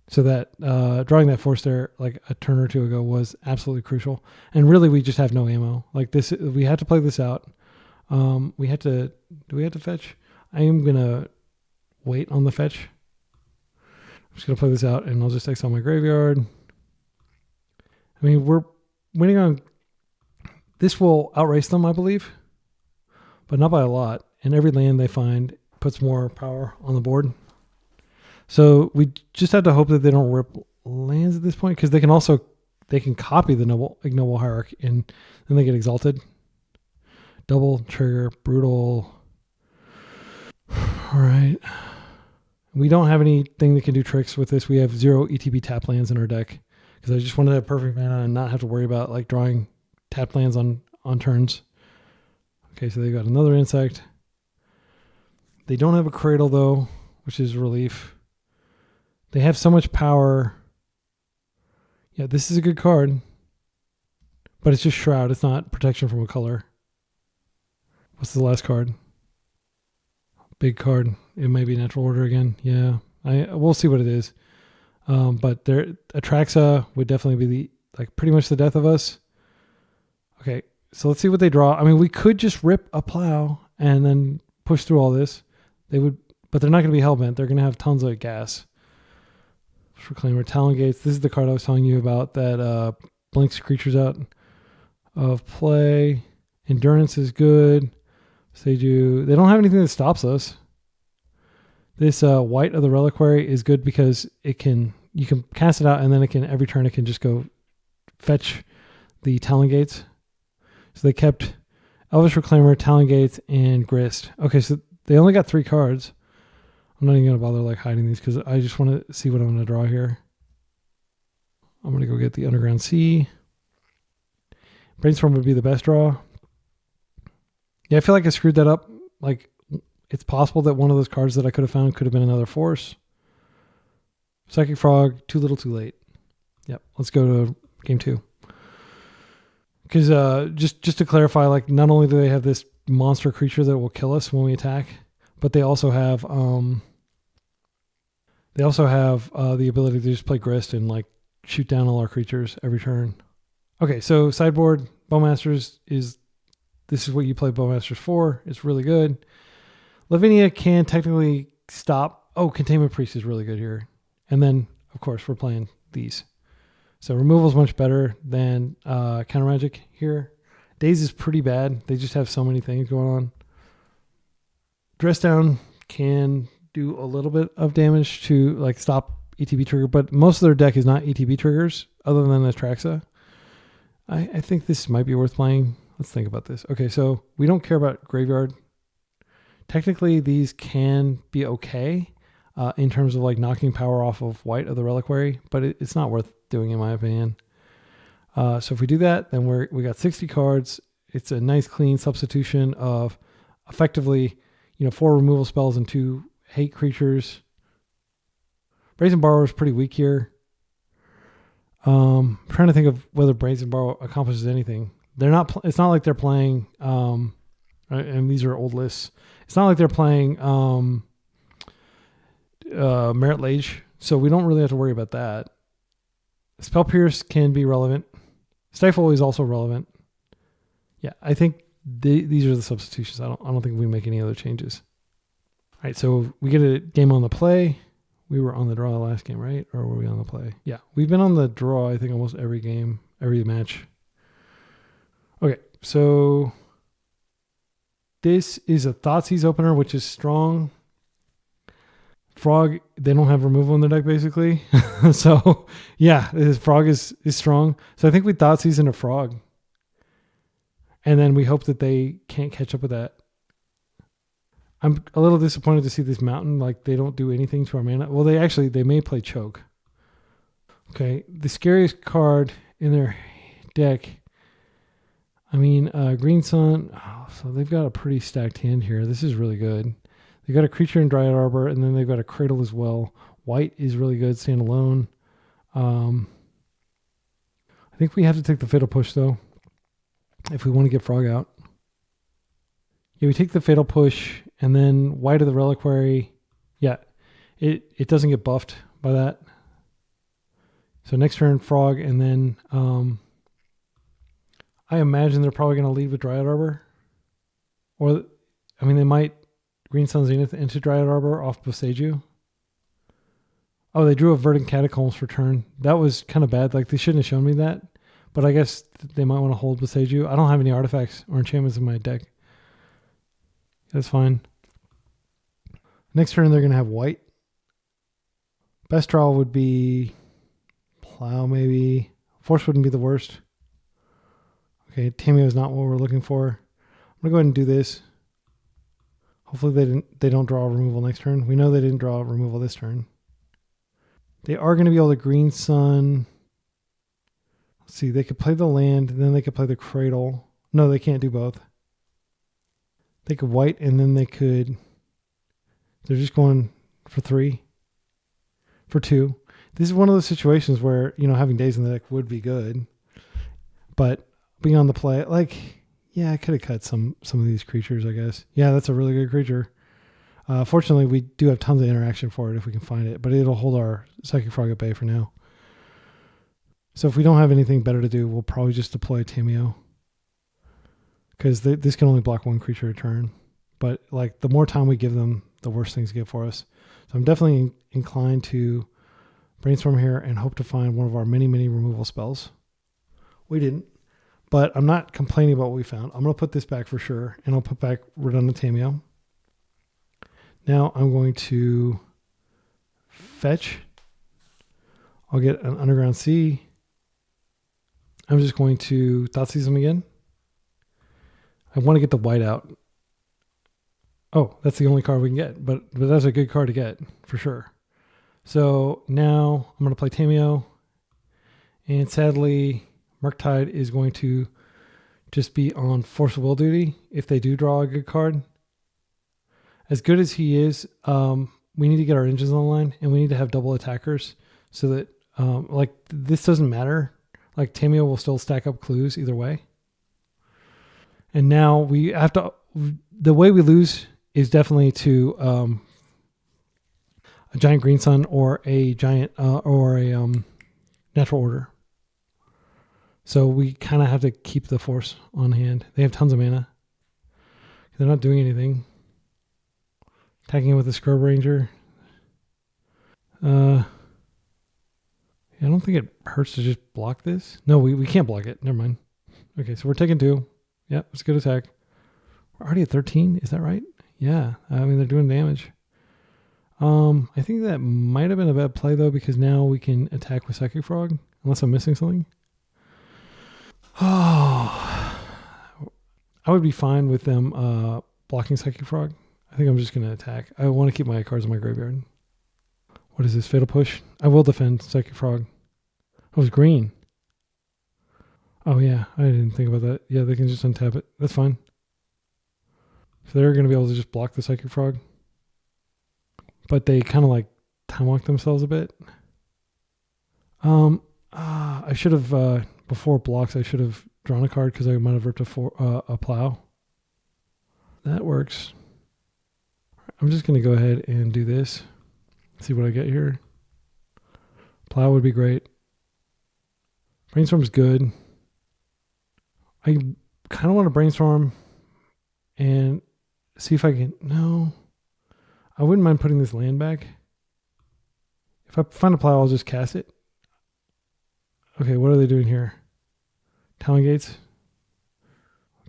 So that drawing that force there like a turn or two ago was absolutely crucial. And really we just have no ammo. Like this, we had to play this out. Do we have to fetch? I am gonna wait on the fetch. I'm just gonna play this out and I'll just exile my graveyard. I mean, we're winning on this will outrace them, I believe, but not by a lot. And every land they find puts more power on the board. So we just have to hope that they don't rip lands at this point, because they can copy the ignoble hierarchy and then they get exalted. Double trigger, brutal. All right. We don't have anything that can do tricks with this. We have 0 ETB tap lands in our deck because I just wanted to have perfect mana and not have to worry about like drawing tap lands on turns. Okay, so they got another insect. They don't have a Cradle though, which is a relief. They have so much power. Yeah, this is a good card, but it's just Shroud. It's not protection from a color. What's the last card? Big card. It may be Natural Order again. Yeah, we'll see what it is. But Atraxa would definitely be pretty much the death of us. Okay, so let's see what they draw. I mean, we could just rip a Plow and then push through all this. They would, but they're not going to be hellbent. They're going to have tons of gas. Reclaimer, Talon Gates. This is the card I was telling you about that blinks creatures out of play. Endurance is good. They don't have anything that stops us. This White of the Reliquary is good because you can cast it out and then every turn it can just go fetch the Talon Gates. So they kept Elvish Reclaimer, Talon Gates, and Grist. Okay, so they only got 3 cards. I'm not even going to bother hiding these because I just want to see what I'm going to draw here. I'm going to go get the Underground Sea. Brainstorm would be the best draw. Yeah, I feel like I screwed that up. It's possible that one of those cards that I could have found could have been another force. Psychic Frog, too little, too late. Yep, let's go to game 2. Because just to clarify, not only do they have this monster creature that will kill us when we attack, but they also have the ability to just play Grist and shoot down all our creatures every turn. Okay, so sideboard Bowmasters this is what you play Bowmasters for. It's really good. Lavinia can technically stop. Oh, Containment Priest is really good here. And then, of course, we're playing these. So removal is much better than Counter Magic here. Daze is pretty bad. They just have so many things going on. Dress Down can do a little bit of damage to stop ETB trigger, but most of their deck is not ETB triggers other than Atraxa. I think this might be worth playing. Let's think about this. Okay, so we don't care about Graveyard. Technically, these can be okay in terms of knocking power off of White of the Reliquary, but it's not worth doing in my opinion. So if we do that, then we got 60 cards. It's a nice clean substitution of effectively 4 removal spells and 2 hate creatures. Brazen Borrower is pretty weak here. I'm trying to think of whether Brazen Borrower accomplishes anything. They're not. It's not like they're playing. And these are old lists. It's not like they're playing Merit Lage, so we don't really have to worry about that. Spell Pierce can be relevant. Stifle is also relevant. Yeah, I think these are the substitutions. I don't think we make any other changes. All right, so we get a game on the play. We were on the draw the last game, right? Or were we on the play? Yeah, we've been on the draw, I think, almost every game, every match. Okay, so this is a Thoughtseize opener, which is strong. Frog, they don't have removal in their deck, basically. So, yeah, this Frog is strong. So I think we Thoughtseize into Frog. And then we hope that they can't catch up with that. I'm a little disappointed to see this Mountain. They don't do anything to our mana. Well, they may play Choke. Okay, the scariest card in their deck. Green Sun. Oh, so they've got a pretty stacked hand here. This is really good. They've got a creature in Dryad Arbor, and then they've got a Cradle as well. White is really good, stand alone. I think we have to take the Fatal Push, though, if we want to get Frog out. Yeah, we take the Fatal Push, and then White of the Reliquary. Yeah, it doesn't get buffed by that. So next turn, Frog, and then I imagine they're probably going to lead with Dryad Arbor. Or, they might Green Sun Zenith into Dryad Arbor off Boseiju. Oh, they drew a Verdant Catacombs for turn. That was kind of bad. They shouldn't have shown me that. But I guess they might want to hold Boseiju. I don't have any artifacts or enchantments in my deck. That's fine. Next turn, they're going to have white. Best draw would be Plow, maybe. Force wouldn't be the worst. Okay, Tamiyo is not what we're looking for. I'm going to go ahead and do this. Hopefully they don't draw removal next turn. We know they didn't draw removal this turn. They are going to be able to Green Sun. Let's see, they could play the land, and then they could play the Cradle. No, they can't do both. They could white, and then they could... They're just going for 3. For 2. This is one of those situations where, you know, having days in the deck would be good. But being on the play, like, yeah, I could have cut some of these creatures, I guess. Yeah, that's a really good creature. Fortunately, we do have tons of interaction for it if we can find it, but it'll hold our Psychic Frog at bay for now. So if we don't have anything better to do, we'll probably just deploy Tamiyo. Because this can only block 1 creature a turn. But like the more time we give them, the worse things get for us. So I'm definitely inclined to brainstorm here and hope to find one of our many, many removal spells. We didn't. But I'm not complaining about what we found. I'm going to put this back for sure. And I'll put back Redundant Tamiyo. Now I'm going to fetch. I'll get an Underground Sea. I'm just going to Thoughtseize them again. I want to get the white out. Oh, that's the only card we can get. But that's a good card to get, for sure. So now I'm going to play Tamiyo. And sadly, Murktide is going to just be on Force of Will duty if they do draw a good card. As good as he is, we need to get our engines on the line, and we need to have double attackers so that, like, this doesn't matter. Like, Tamiyo will still stack up clues either way. And now we have to... The way we lose is definitely to a Giant Green Sun or a Giant... or a Natural Order. So we kind of have to keep the Force on hand. They have tons of mana. They're not doing anything. Attacking with a Scrub Ranger. I don't think it hurts to just block this. No, we can't block it. Never mind. Okay, so we're taking 2. Yep, it's a good attack. We're already at 13. Is that right? Yeah. I mean, they're doing damage. I think that might have been a bad play, though, because now we can attack with Psychic Frog, unless I'm missing something. Oh. I would be fine with them blocking Psychic Frog. I think I'm just going to attack. I want to keep my cards in my graveyard. What is this? Fatal Push? I will defend Psychic Frog. Oh, it's green. Oh, yeah. I didn't think about that. Yeah, they can just untap it. That's fine. So they're going to be able to just block the Psychic Frog. But they kind of like time walk themselves a bit. I should have, before blocks, I should have drawn a card because I might have ripped a Plow. That works. I'm just going to go ahead and do this. See what I get here. Plow would be great. Brainstorm's good. I kind of want to brainstorm and see if I can... No. I wouldn't mind putting this land back. If I find a Plow, I'll just cast it. Okay, what are they doing here? Talon Gates.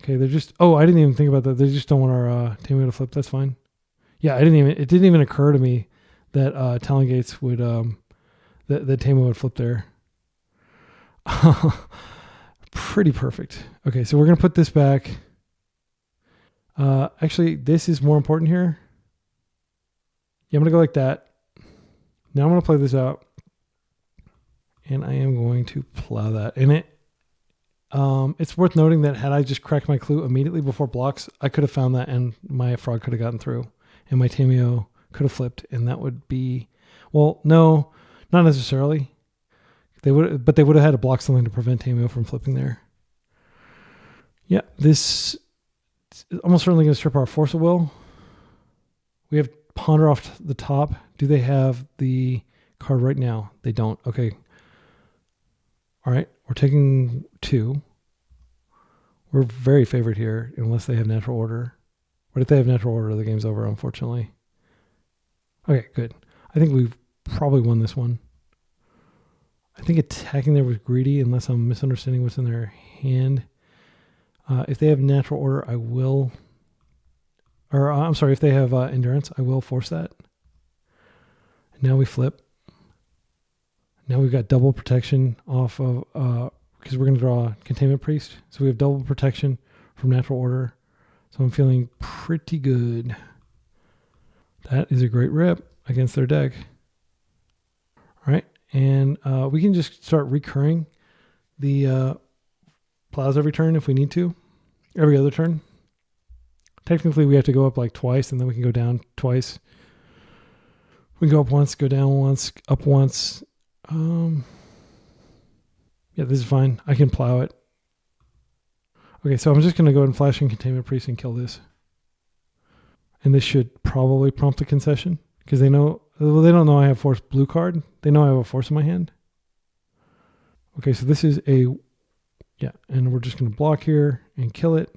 Okay, they're just... Oh, I didn't even think about that. They just don't want our Tamiyo to flip. That's fine. Yeah, it didn't even occur to me that Talon Gates would... that Tamiyo would flip there. Pretty perfect. Okay, so we're going to put this back. Actually, this is more important here. Yeah, I'm going to go like that. Now I'm going to play this out. And I am going to plow that. And it's worth noting that had I just cracked my clue immediately before blocks, I could have found that and my frog could have gotten through. And my Tamiyo could have flipped. And that would be... Well, no, not necessarily. But they would have had to block something to prevent Tamiyo from flipping there. Yeah, this is almost certainly going to strip our Force of Will. We have Ponder off the top. Do they have the card right now? They don't. Okay. All right. We're taking 2. We're very favored here unless they have Natural Order. But if they have Natural Order, the game's over, unfortunately. Okay, good. I think we've probably won this one. I think attacking there was greedy, unless I'm misunderstanding what's in their hand. If they have natural order, I will... Or, I'm sorry, if they have endurance, I will force that. Now we flip. Now we've got double protection off of... because we're going to draw Containment Priest. So we have double protection from natural order. So I'm feeling pretty good. That is a great rip against their deck. All right. And we can just start recurring the plows every turn if we need to. Every other turn. Technically, we have to go up like twice, and then we can go down twice. We can go up once, go down once, up once. Yeah, this is fine. I can plow it. Okay, so I'm just going to go ahead and flash in Containment Priest and kill this. And this should probably prompt a concession, because they know, well, they don't know I have Force blue card. They know I have a Force in my hand. Okay, so this is a, yeah, and we're just going to block here and kill it.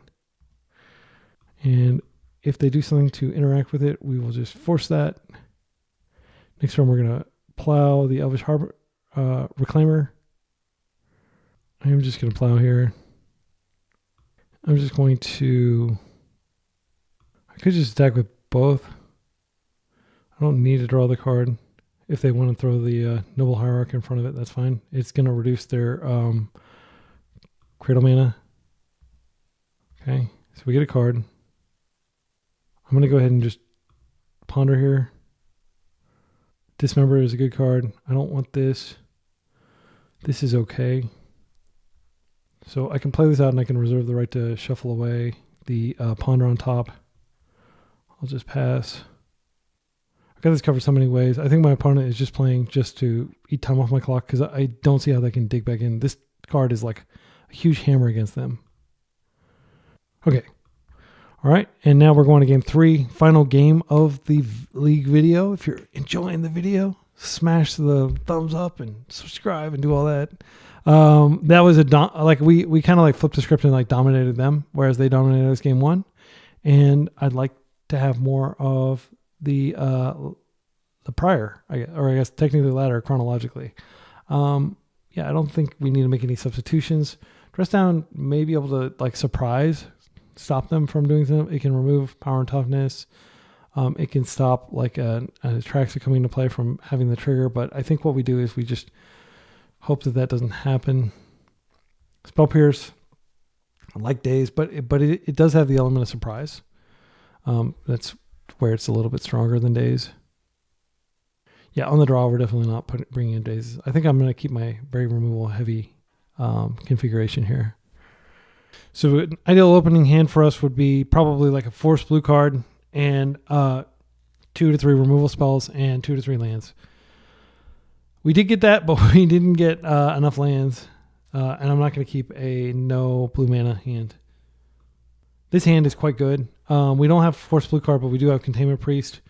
And if they do something to interact with it, we will just force that. Next turn, we're going to plow the Elvish Harbor Reclaimer. I'm just going to plow here. I'm just going to... I could just attack with both. I don't need to draw the card. If they want to throw the Noble Hierarch in front of it, that's fine. It's going to reduce their Cradle mana. Okay, so we get a card. I'm going to go ahead and just ponder here. Dismember is a good card. I don't want this. This is okay. So I can play this out and I can reserve the right to shuffle away the ponder on top. I'll just pass. I've got this covered so many ways. I think my opponent is just playing just to eat time off my clock because I don't see how they can dig back in. This card is like a huge hammer against them. Okay. All right, and now we're going to game 3, final game of the league video. If you're enjoying the video, smash the thumbs up and subscribe and do all that. That was we kind of like flipped the script and like dominated them, whereas they dominated us game 1. And I'd like to have more of the prior, I guess technically latter chronologically. Yeah, I don't think we need to make any substitutions. Dress down may be able to like surprise. Stop them from doing something. It can remove power and toughness. It can stop like an Atraxa coming into play from having the trigger. But I think what we do is we just hope that doesn't happen. Spell Pierce, I like Daze, but it does have the element of surprise. That's where it's a little bit stronger than Daze. Yeah, on the draw, we're definitely not bringing in Daze. I think I'm going to keep my very removal heavy configuration here. So an ideal opening hand for us would be probably like a Force blue card and 2 to 3 removal spells and 2 to 3 lands. We did get that, but we didn't get enough lands. And I'm not going to keep a no blue mana hand. This hand is quite good. We don't have Force blue card, but we do have Containment Priest.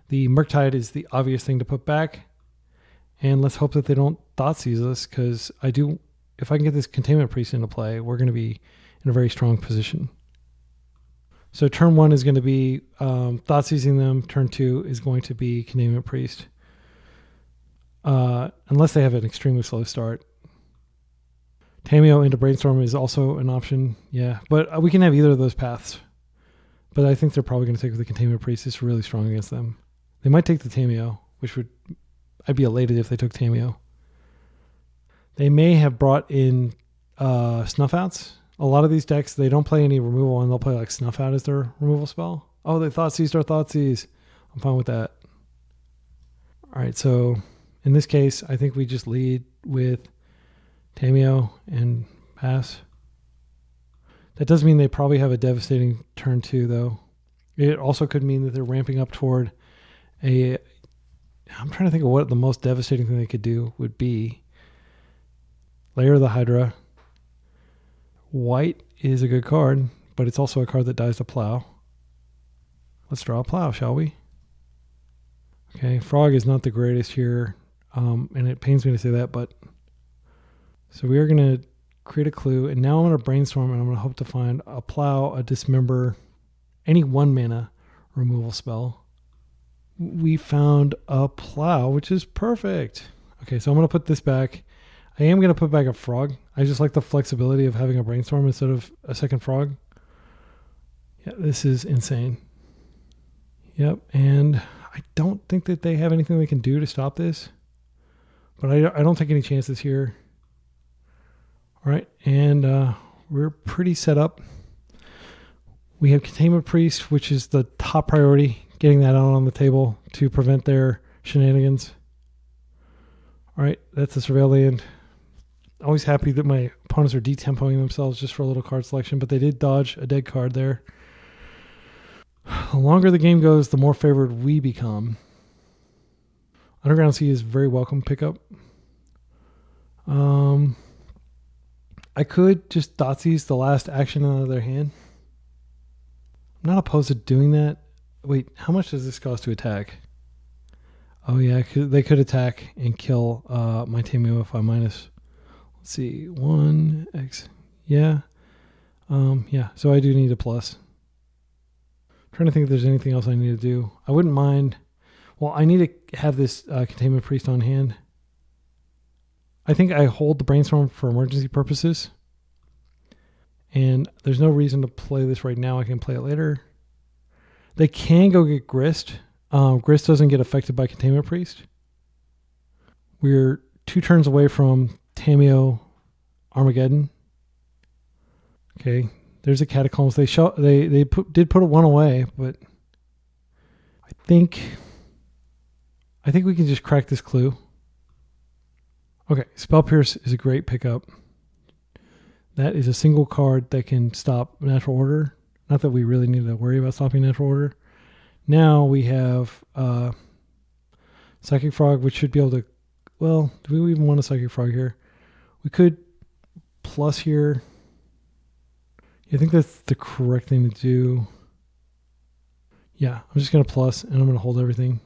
The Murktide is the obvious thing to put back. And let's hope that they don't Thoughtseize us, because if I can get this Containment Priest into play, we're going to be in a very strong position. So turn 1 is going to be Thoughtseizing them. Turn 2 is going to be Containment Priest. Unless they have an extremely slow start. Tamiyo into Brainstorm is also an option. Yeah, but we can have either of those paths. But I think they're probably going to take the Containment Priest. It's really strong against them. They might take the Tamiyo, which I'd be elated if they took Tamiyo. They may have brought in Snuff Outs. A lot of these decks, they don't play any removal, and they'll play like Snuff Out as their removal spell. Oh, they Thoughtseized our Thoughtseize. I'm fine with that. All right, so in this case, I think we just lead with Tamiyo and pass. That does mean they probably have a devastating turn 2, though. It also could mean that they're ramping up toward I'm trying to think of what the most devastating thing they could do would be. Layer of the Hydra. White is a good card, but it's also a card that dies to plow. Let's draw a plow, shall we? Okay, Frog is not the greatest here, and it pains me to say that, but... So we are going to create a clue, and now I'm going to brainstorm, and I'm going to hope to find a plow, a dismember, any 1 mana removal spell. We found a plow, which is perfect. Okay, so I'm going to put this back. I am going to put back a frog. I just like the flexibility of having a brainstorm instead of a second frog. Yeah, this is insane. Yep, and I don't think that they have anything they can do to stop this. But I don't take any chances here. All right, and we're pretty set up. We have Containment Priest, which is the top priority, getting that out on the table to prevent their shenanigans. All right, that's the Surveil land. Always happy that my opponents are detempoing themselves just for a little card selection, but they did dodge a dead card there. The longer the game goes, the more favored we become. Underground Sea is very welcome pickup. I could just Dotsies the last action out of their hand. I'm not opposed to doing that. Wait, how much does this cost to attack? Oh yeah, they could attack and kill my Tamiyo if I minus. Let's see, 1x. Yeah. Yeah, so I do need a plus. I'm trying to think if there's anything else I need to do. I wouldn't mind. Well, I need to have this Containment Priest on hand. I think I hold the Brainstorm for emergency purposes. And there's no reason to play this right now. I can play it later. They can go get Grist. Grist doesn't get affected by Containment Priest. We're 2 turns away from Tamiyo Armageddon. Okay, there's a Catacombs. They did put a 1 away, but I think we can just crack this clue. Okay, Spell Pierce is a great pickup. That is a single card that can stop Natural Order. Not that we really need to worry about stopping Natural Order. Now we have Psychic Frog, which should be able to... Well, do we even want a Psychic Frog here? We could plus here. I think that's the correct thing to do. Yeah, I'm just going to plus, and I'm going to hold everything.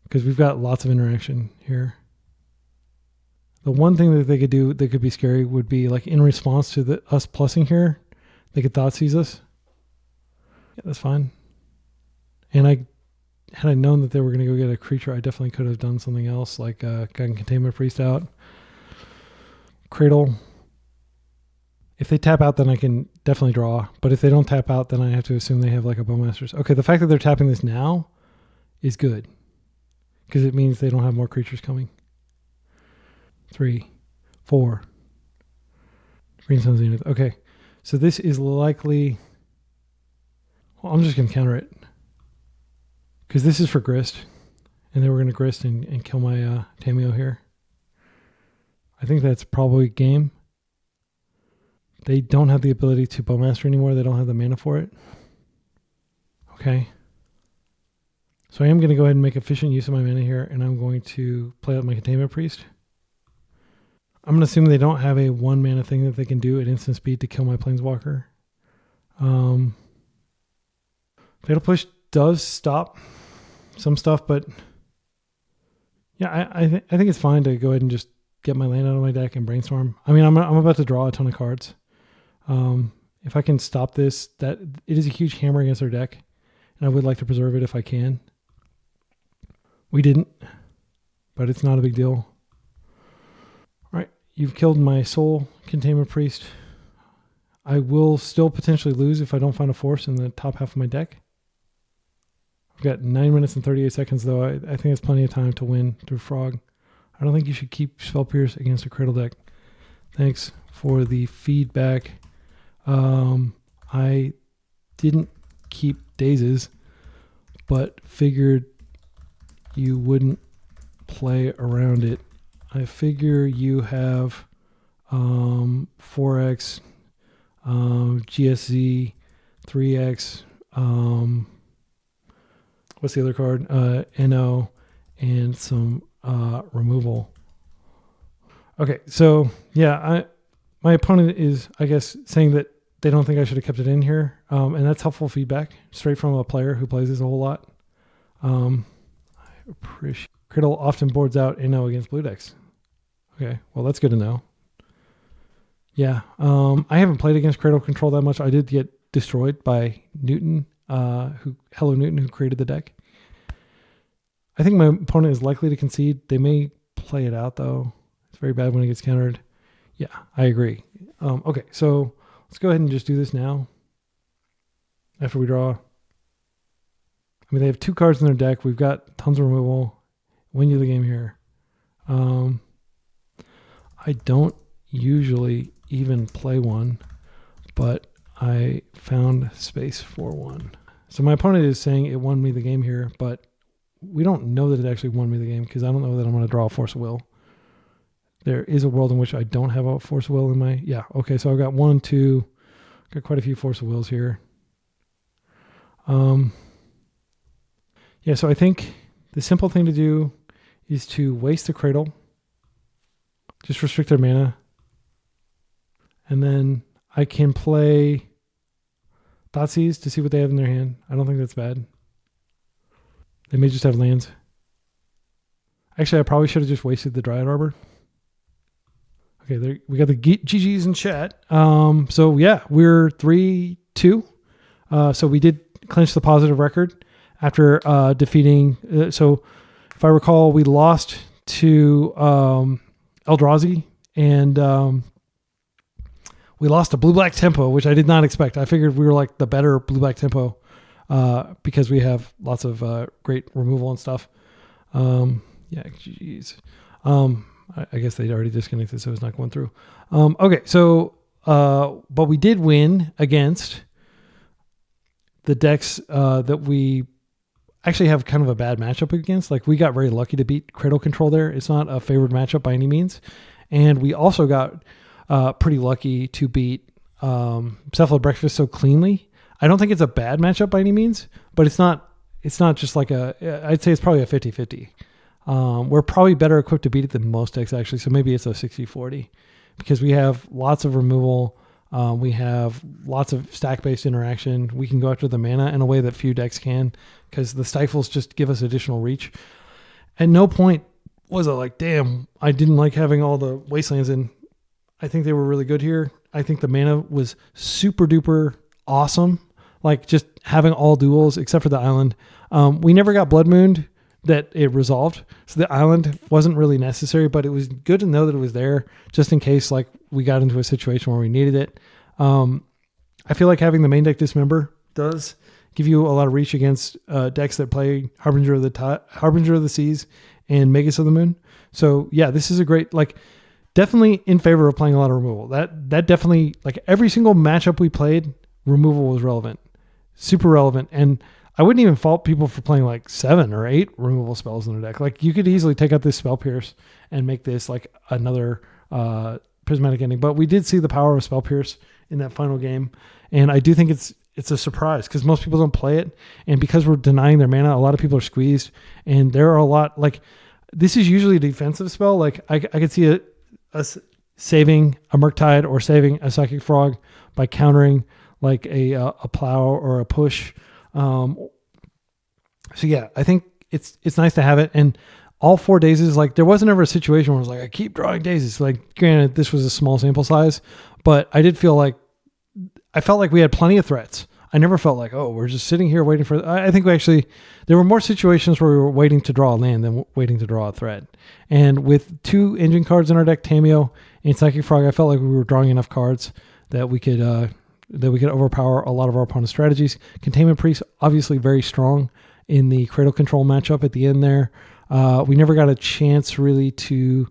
Because we've got lots of interaction here. The one thing that they could do that could be scary would be like in response to us plussing here, they could Thoughtseize us. Yeah, that's fine. And had I known that they were going to go get a creature, I definitely could have done something else, like gotten Containment Priest out. Cradle. If they tap out, then I can definitely draw. But if they don't tap out, then I have to assume they have like a Bowmasters. Okay, the fact that they're tapping this now is good. Because it means they don't have more creatures coming. 3, 4. Green Sun Zenith. Okay, so this is likely... Well, I'm just going to counter it. Because this is for Grist. And then we're going to Grist and kill my Tamiyo here. I think that's probably game. They don't have the ability to Bowmaster anymore. They don't have the mana for it. Okay. So I am going to go ahead and make efficient use of my mana here, and I'm going to play out my Containment Priest. I'm going to assume they don't have a 1 mana thing that they can do at instant speed to kill my Planeswalker. Fatal Push does stop some stuff, but yeah, I think it's fine to go ahead and just get my land out of my deck and Brainstorm. I mean, I'm about to draw a ton of cards. If I can stop this, that it is a huge hammer against their deck, and I would like to preserve it if I can. We didn't, but it's not a big deal. All right, you've killed my Soul Containment Priest. I will still potentially lose if I don't find a force in the top half of my deck. I've got 9 minutes and 38 seconds, though. I think it's plenty of time to win through Frog. I don't think you should keep Spell Pierce against a Cradle deck. Thanks for the feedback. I didn't keep Dazes, but figured you wouldn't play around it. I figure you have 4x, GSZ, 3x, what's the other card? NO, and some removal. Okay, so yeah, my opponent is, I guess, saying that they don't think I should have kept it in here, and that's helpful feedback, straight from a player who plays this a whole lot. I appreciate. Cradle often boards out NO against blue decks. Okay, well that's good to know. Yeah, I haven't played against Cradle Control that much. I did get destroyed by Newton, Hello Newton, who created the deck. I think my opponent is likely to concede. They may play it out though. It's very bad when it gets countered. Yeah, I agree. Okay, so let's go ahead and just do this now. After we draw. I mean, they have 2 cards in their deck. We've got tons of removal. Win you the game here. I don't usually even play one, but I found space for one. So my opponent is saying it won me the game here, but we don't know that it actually won me the game because I don't know that I'm going to draw a Force of Will. There is a world in which I don't have a Force of Will in my... Yeah, okay, so I've got 1, 2... Got quite a few Force of Wills here. Yeah, so I think the simple thing to do is to waste the Cradle. Just restrict their mana. And then I can play Thoughtseize to see what they have in their hand. I don't think that's bad. They may just have lands. Actually, I probably should have just wasted the Dryad Arbor. Okay, there, we got the GGs in chat. So yeah, we're 3-2. So we did clinch the positive record after defeating. So if I recall, we lost to Eldrazi and we lost to Blue-Black Tempo, which I did not expect. I figured we were like the better Blue-Black Tempo because we have lots of great removal and stuff. Yeah, GGs. I guess they'd already disconnected, so it's not going through. Okay, so, but we did win against the decks that we actually have kind of a bad matchup against. Like, we got very lucky to beat Cradle Control there. It's not a favored matchup by any means. And we also got pretty lucky to beat Stifle Breakfast so cleanly. I don't think it's a bad matchup by any means, but it's not just like I'd say it's probably a 50-50. We're probably better equipped to beat it than most decks, actually. So maybe it's a 60-40 because we have lots of removal. We have lots of stack-based interaction. We can go after the mana in a way that few decks can because the Stifles just give us additional reach. At no point was it like, damn, I didn't like having all the Wastelands in. I think they were really good here. I think the mana was super duper awesome. Like just having all duels except for the island. We never got Blood Mooned that it resolved. So the island wasn't really necessary, but it was good to know that it was there just in case like we got into a situation where we needed it. I feel like having the main deck Dismember does give you a lot of reach against decks that play Harbinger of the Seas and Magus of the Moon. So yeah, this is a great, like definitely in favor of playing a lot of removal. That definitely, like every single matchup we played, removal was relevant, super relevant. And I wouldn't even fault people for playing like 7 or 8 removal spells in their deck. Like you could easily take out this Spell Pierce and make this like another prismatic ending. But we did see the power of Spell Pierce in that final game. And I do think it's a surprise because most people don't play it. And because we're denying their mana, a lot of people are squeezed. And there are a lot, like this is usually a defensive spell. Like I could see us saving a Murktide or saving a Psychic Frog by countering like a plow or a push. So yeah, I think it's nice to have it. And all 4 daisies, like there wasn't ever a situation where I was like, I keep drawing daisies. Like granted, this was a small sample size, but I felt like we had plenty of threats. I never felt like, oh, we're just sitting here waiting for, I think there were more situations where we were waiting to draw a land than waiting to draw a threat. And with 2 engine cards in our deck, Tamiyo and Psychic Frog, I felt like we were drawing enough cards that we could overpower a lot of our opponent's strategies. Containment Priest, obviously very strong in the Cradle Control matchup at the end there. We never got a chance really to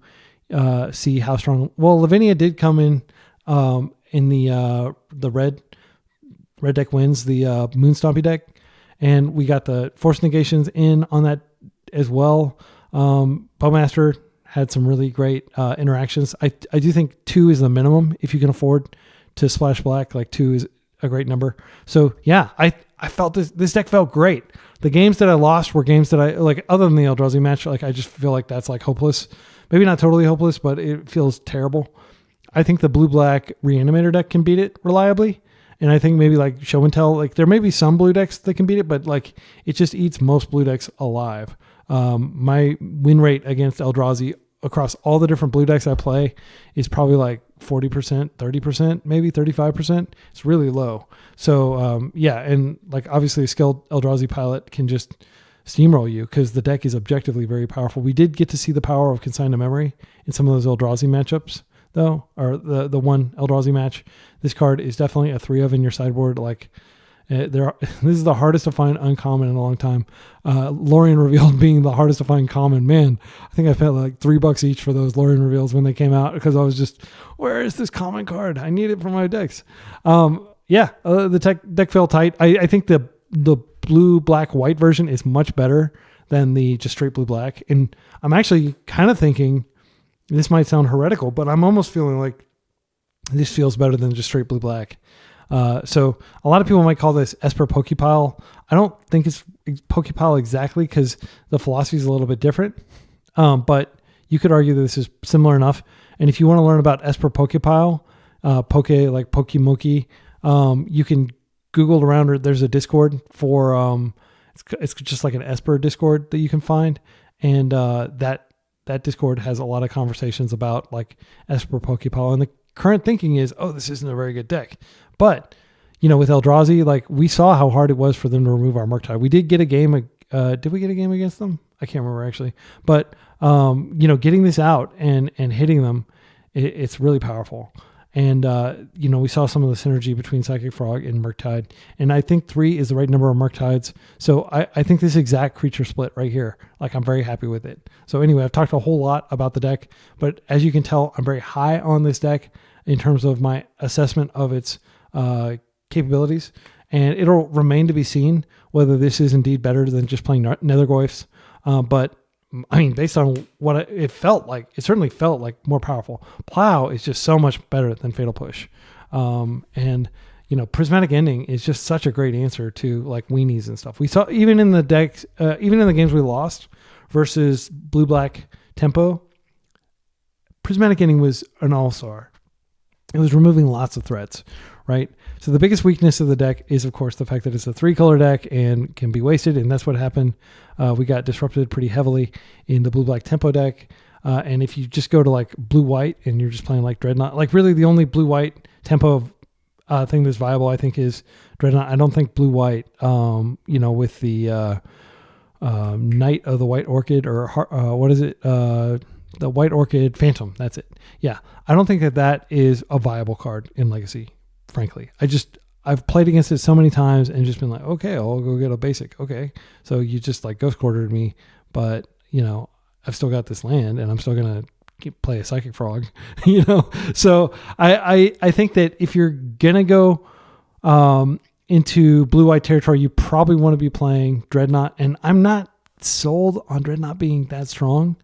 see how strong. Well, Lavinia did come in the red deck wins, the Moon Stompy deck, and we got the Force Negations in on that as well. Bowmaster had some really great interactions. I do think 2 is the minimum if you can afford to splash black. Like 2 is a great number. So yeah, I felt this deck felt great. The games that I lost were games that I like, other than the Eldrazi match. Like I just feel like that's like hopeless. Maybe not totally hopeless, but it feels terrible. I think the blue-black Reanimator deck can beat it reliably. And I think maybe like Show and Tell, like there may be some blue decks that can beat it, but like it just eats most blue decks alive. My win rate against Eldrazi across all the different blue decks I play is probably like 40%, 30%, maybe 35%. It's really low. So yeah, and like obviously a skilled Eldrazi pilot can just steamroll you because the deck is objectively very powerful. We did get to see the power of Consign to Memory in some of those Eldrazi matchups, though, or the one Eldrazi match. This card is definitely a 3 of in your sideboard. Like, this is the hardest to find uncommon in a long time. Lorien Revealed being the hardest to find common. Man, I think I paid like $3 each for those Lorien Reveals when they came out because I was just, where is this common card? I need it for my decks. The deck felt tight. I think the blue, black, white version is much better than the just straight blue, black. And I'm actually kind of thinking, this might sound heretical, but I'm almost feeling like this feels better than just straight blue, black. So a lot of people might call this Esper Pokepile. I don't think it's Pokepile exactly because the philosophy is a little bit different. But you could argue that this is similar enough. And if you want to learn about Esper Pokepile, like Pokemoki, you can Google around, or there's a Discord for, it's just like an Esper Discord that you can find. And, that Discord has a lot of conversations about like Esper Pokepile, and the current thinking is, oh, this isn't a very good deck. But, with Eldrazi, like we saw how hard it was for them to remove our Murktide. We did get a game. Did we get a game against them? I can't remember actually. But, getting this out and hitting them, it's really powerful. And, we saw some of the synergy between Psychic Frog and Murktide. And I think 3 is the right number of Murktides. So I think this exact creature split right here, like I'm very happy with it. So anyway, I've talked a whole lot about the deck, but as you can tell, I'm very high on this deck in terms of my assessment of its capabilities. And it'll remain to be seen whether this is indeed better than just playing Nethergoyfs. But I mean, based on what it felt like, it certainly felt like more powerful. Plow is just so much better than Fatal Push. Prismatic Ending is just such a great answer to like weenies and stuff. We saw even in the decks, even in the games we lost versus blue-black tempo, Prismatic Ending was an all-star. It was removing lots of threats, right? So the biggest weakness of the deck is, of course, the fact that it's a 3-color deck and can be wasted, and that's what happened. We got disrupted pretty heavily in the blue-black tempo deck. And if you just go to like blue-white and you're just playing like Dreadnought, like really the only blue-white tempo thing that's viable, I think, is Dreadnought. I don't think blue-white, with the Knight of the White Orchid, or what is it? The White Orchid Phantom. That's it. Yeah. I don't think that is a viable card in Legacy, frankly. I've played against it so many times and just been like, okay, I'll go get a basic. Okay. So you just like ghost quartered me, but I've still got this land and I'm still going to play a Psychic Frog, So I think that if you're going to go, into blue-white territory, you probably want to be playing Dreadnought. And I'm not sold on Dreadnought being that strong.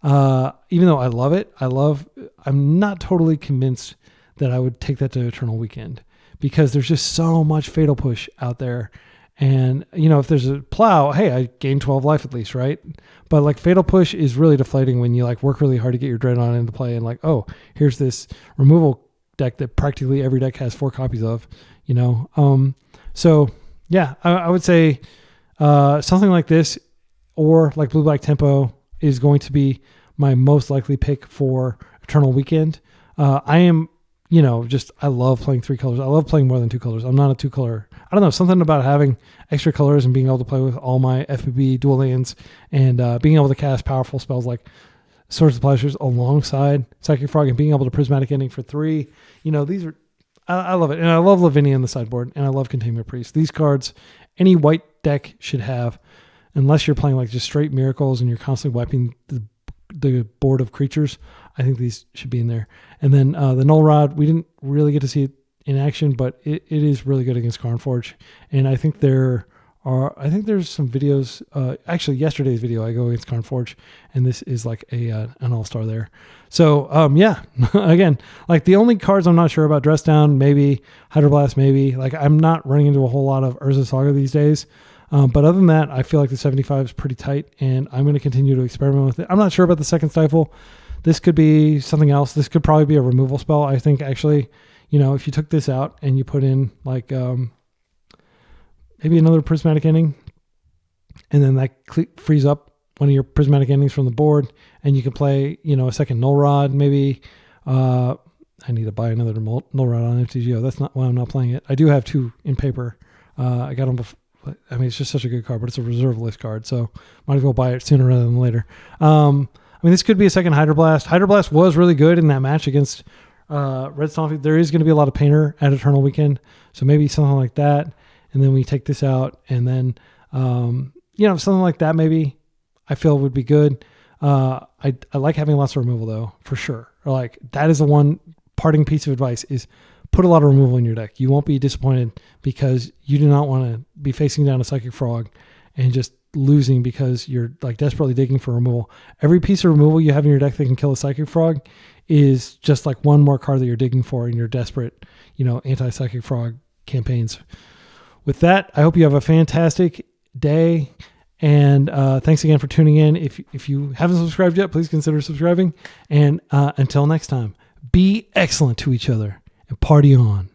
Even though I love it, I'm not totally convinced that I would take that to Eternal Weekend because there's just so much Fatal Push out there. And, if there's a Plow, hey, I gain 12 life at least, right? But like Fatal Push is really deflating when you like work really hard to get your Dreadnought into play and like, oh, here's this removal deck that practically every deck has 4 copies of, So yeah, I would say, something like this or like blue-black tempo is going to be my most likely pick for Eternal Weekend. I am, I love playing 3 colors. I love playing more than 2 colors. I'm not a 2-color. I don't know, something about having extra colors and being able to play with all my FBB dual lands and being able to cast powerful spells like Swords of Pleasures alongside Psychic Frog and being able to Prismatic Ending for 3. These are, I love it. And I love Lavinia in the sideboard and I love Containment Priest. These cards, any white deck should have, unless you're playing like just straight miracles and you're constantly wiping the board of creatures. I think these should be in there. And then the Null Rod, we didn't really get to see it in action, but it is really good against Karnforge. And I think there's some videos, actually yesterday's video, I go against Karnforge, and this is like an all-star there. So, again, like the only cards I'm not sure about, Dress Down, maybe, Hydroblast, maybe. Like I'm not running into a whole lot of Urza Saga these days. But other than that, I feel like the 75 is pretty tight, and I'm going to continue to experiment with it. I'm not sure about the second Stifle. This could be something else. This could probably be a removal spell. I think actually, if you took this out and you put in like maybe another Prismatic Ending, and then that frees up one of your Prismatic Endings from the board, and you can play, a second Null Rod, maybe. I need to buy another Null Rod on MTG. That's not why I'm not playing it. I do have 2 in paper. I got them But, I mean, it's just such a good card, but it's a reserve list card, so might as well buy it sooner rather than later. I mean, this could be a second Hydroblast. Hydroblast was really good in that match against Red Stompy. There is going to be a lot of Painter at Eternal Weekend, so maybe something like that. And then we take this out, and then, something like that maybe I feel would be good. I like having lots of removal, though, for sure. Or like, that is the one parting piece of advice is put a lot of removal in your deck. You won't be disappointed because you do not want to be facing down a Psychic Frog and just losing because you're like desperately digging for removal. Every piece of removal you have in your deck that can kill a Psychic Frog is just like one more card that you're digging for in your desperate, anti-Psychic Frog campaigns. With that, I hope you have a fantastic day. And thanks again for tuning in. If you haven't subscribed yet, please consider subscribing. And until next time, be excellent to each other and party on.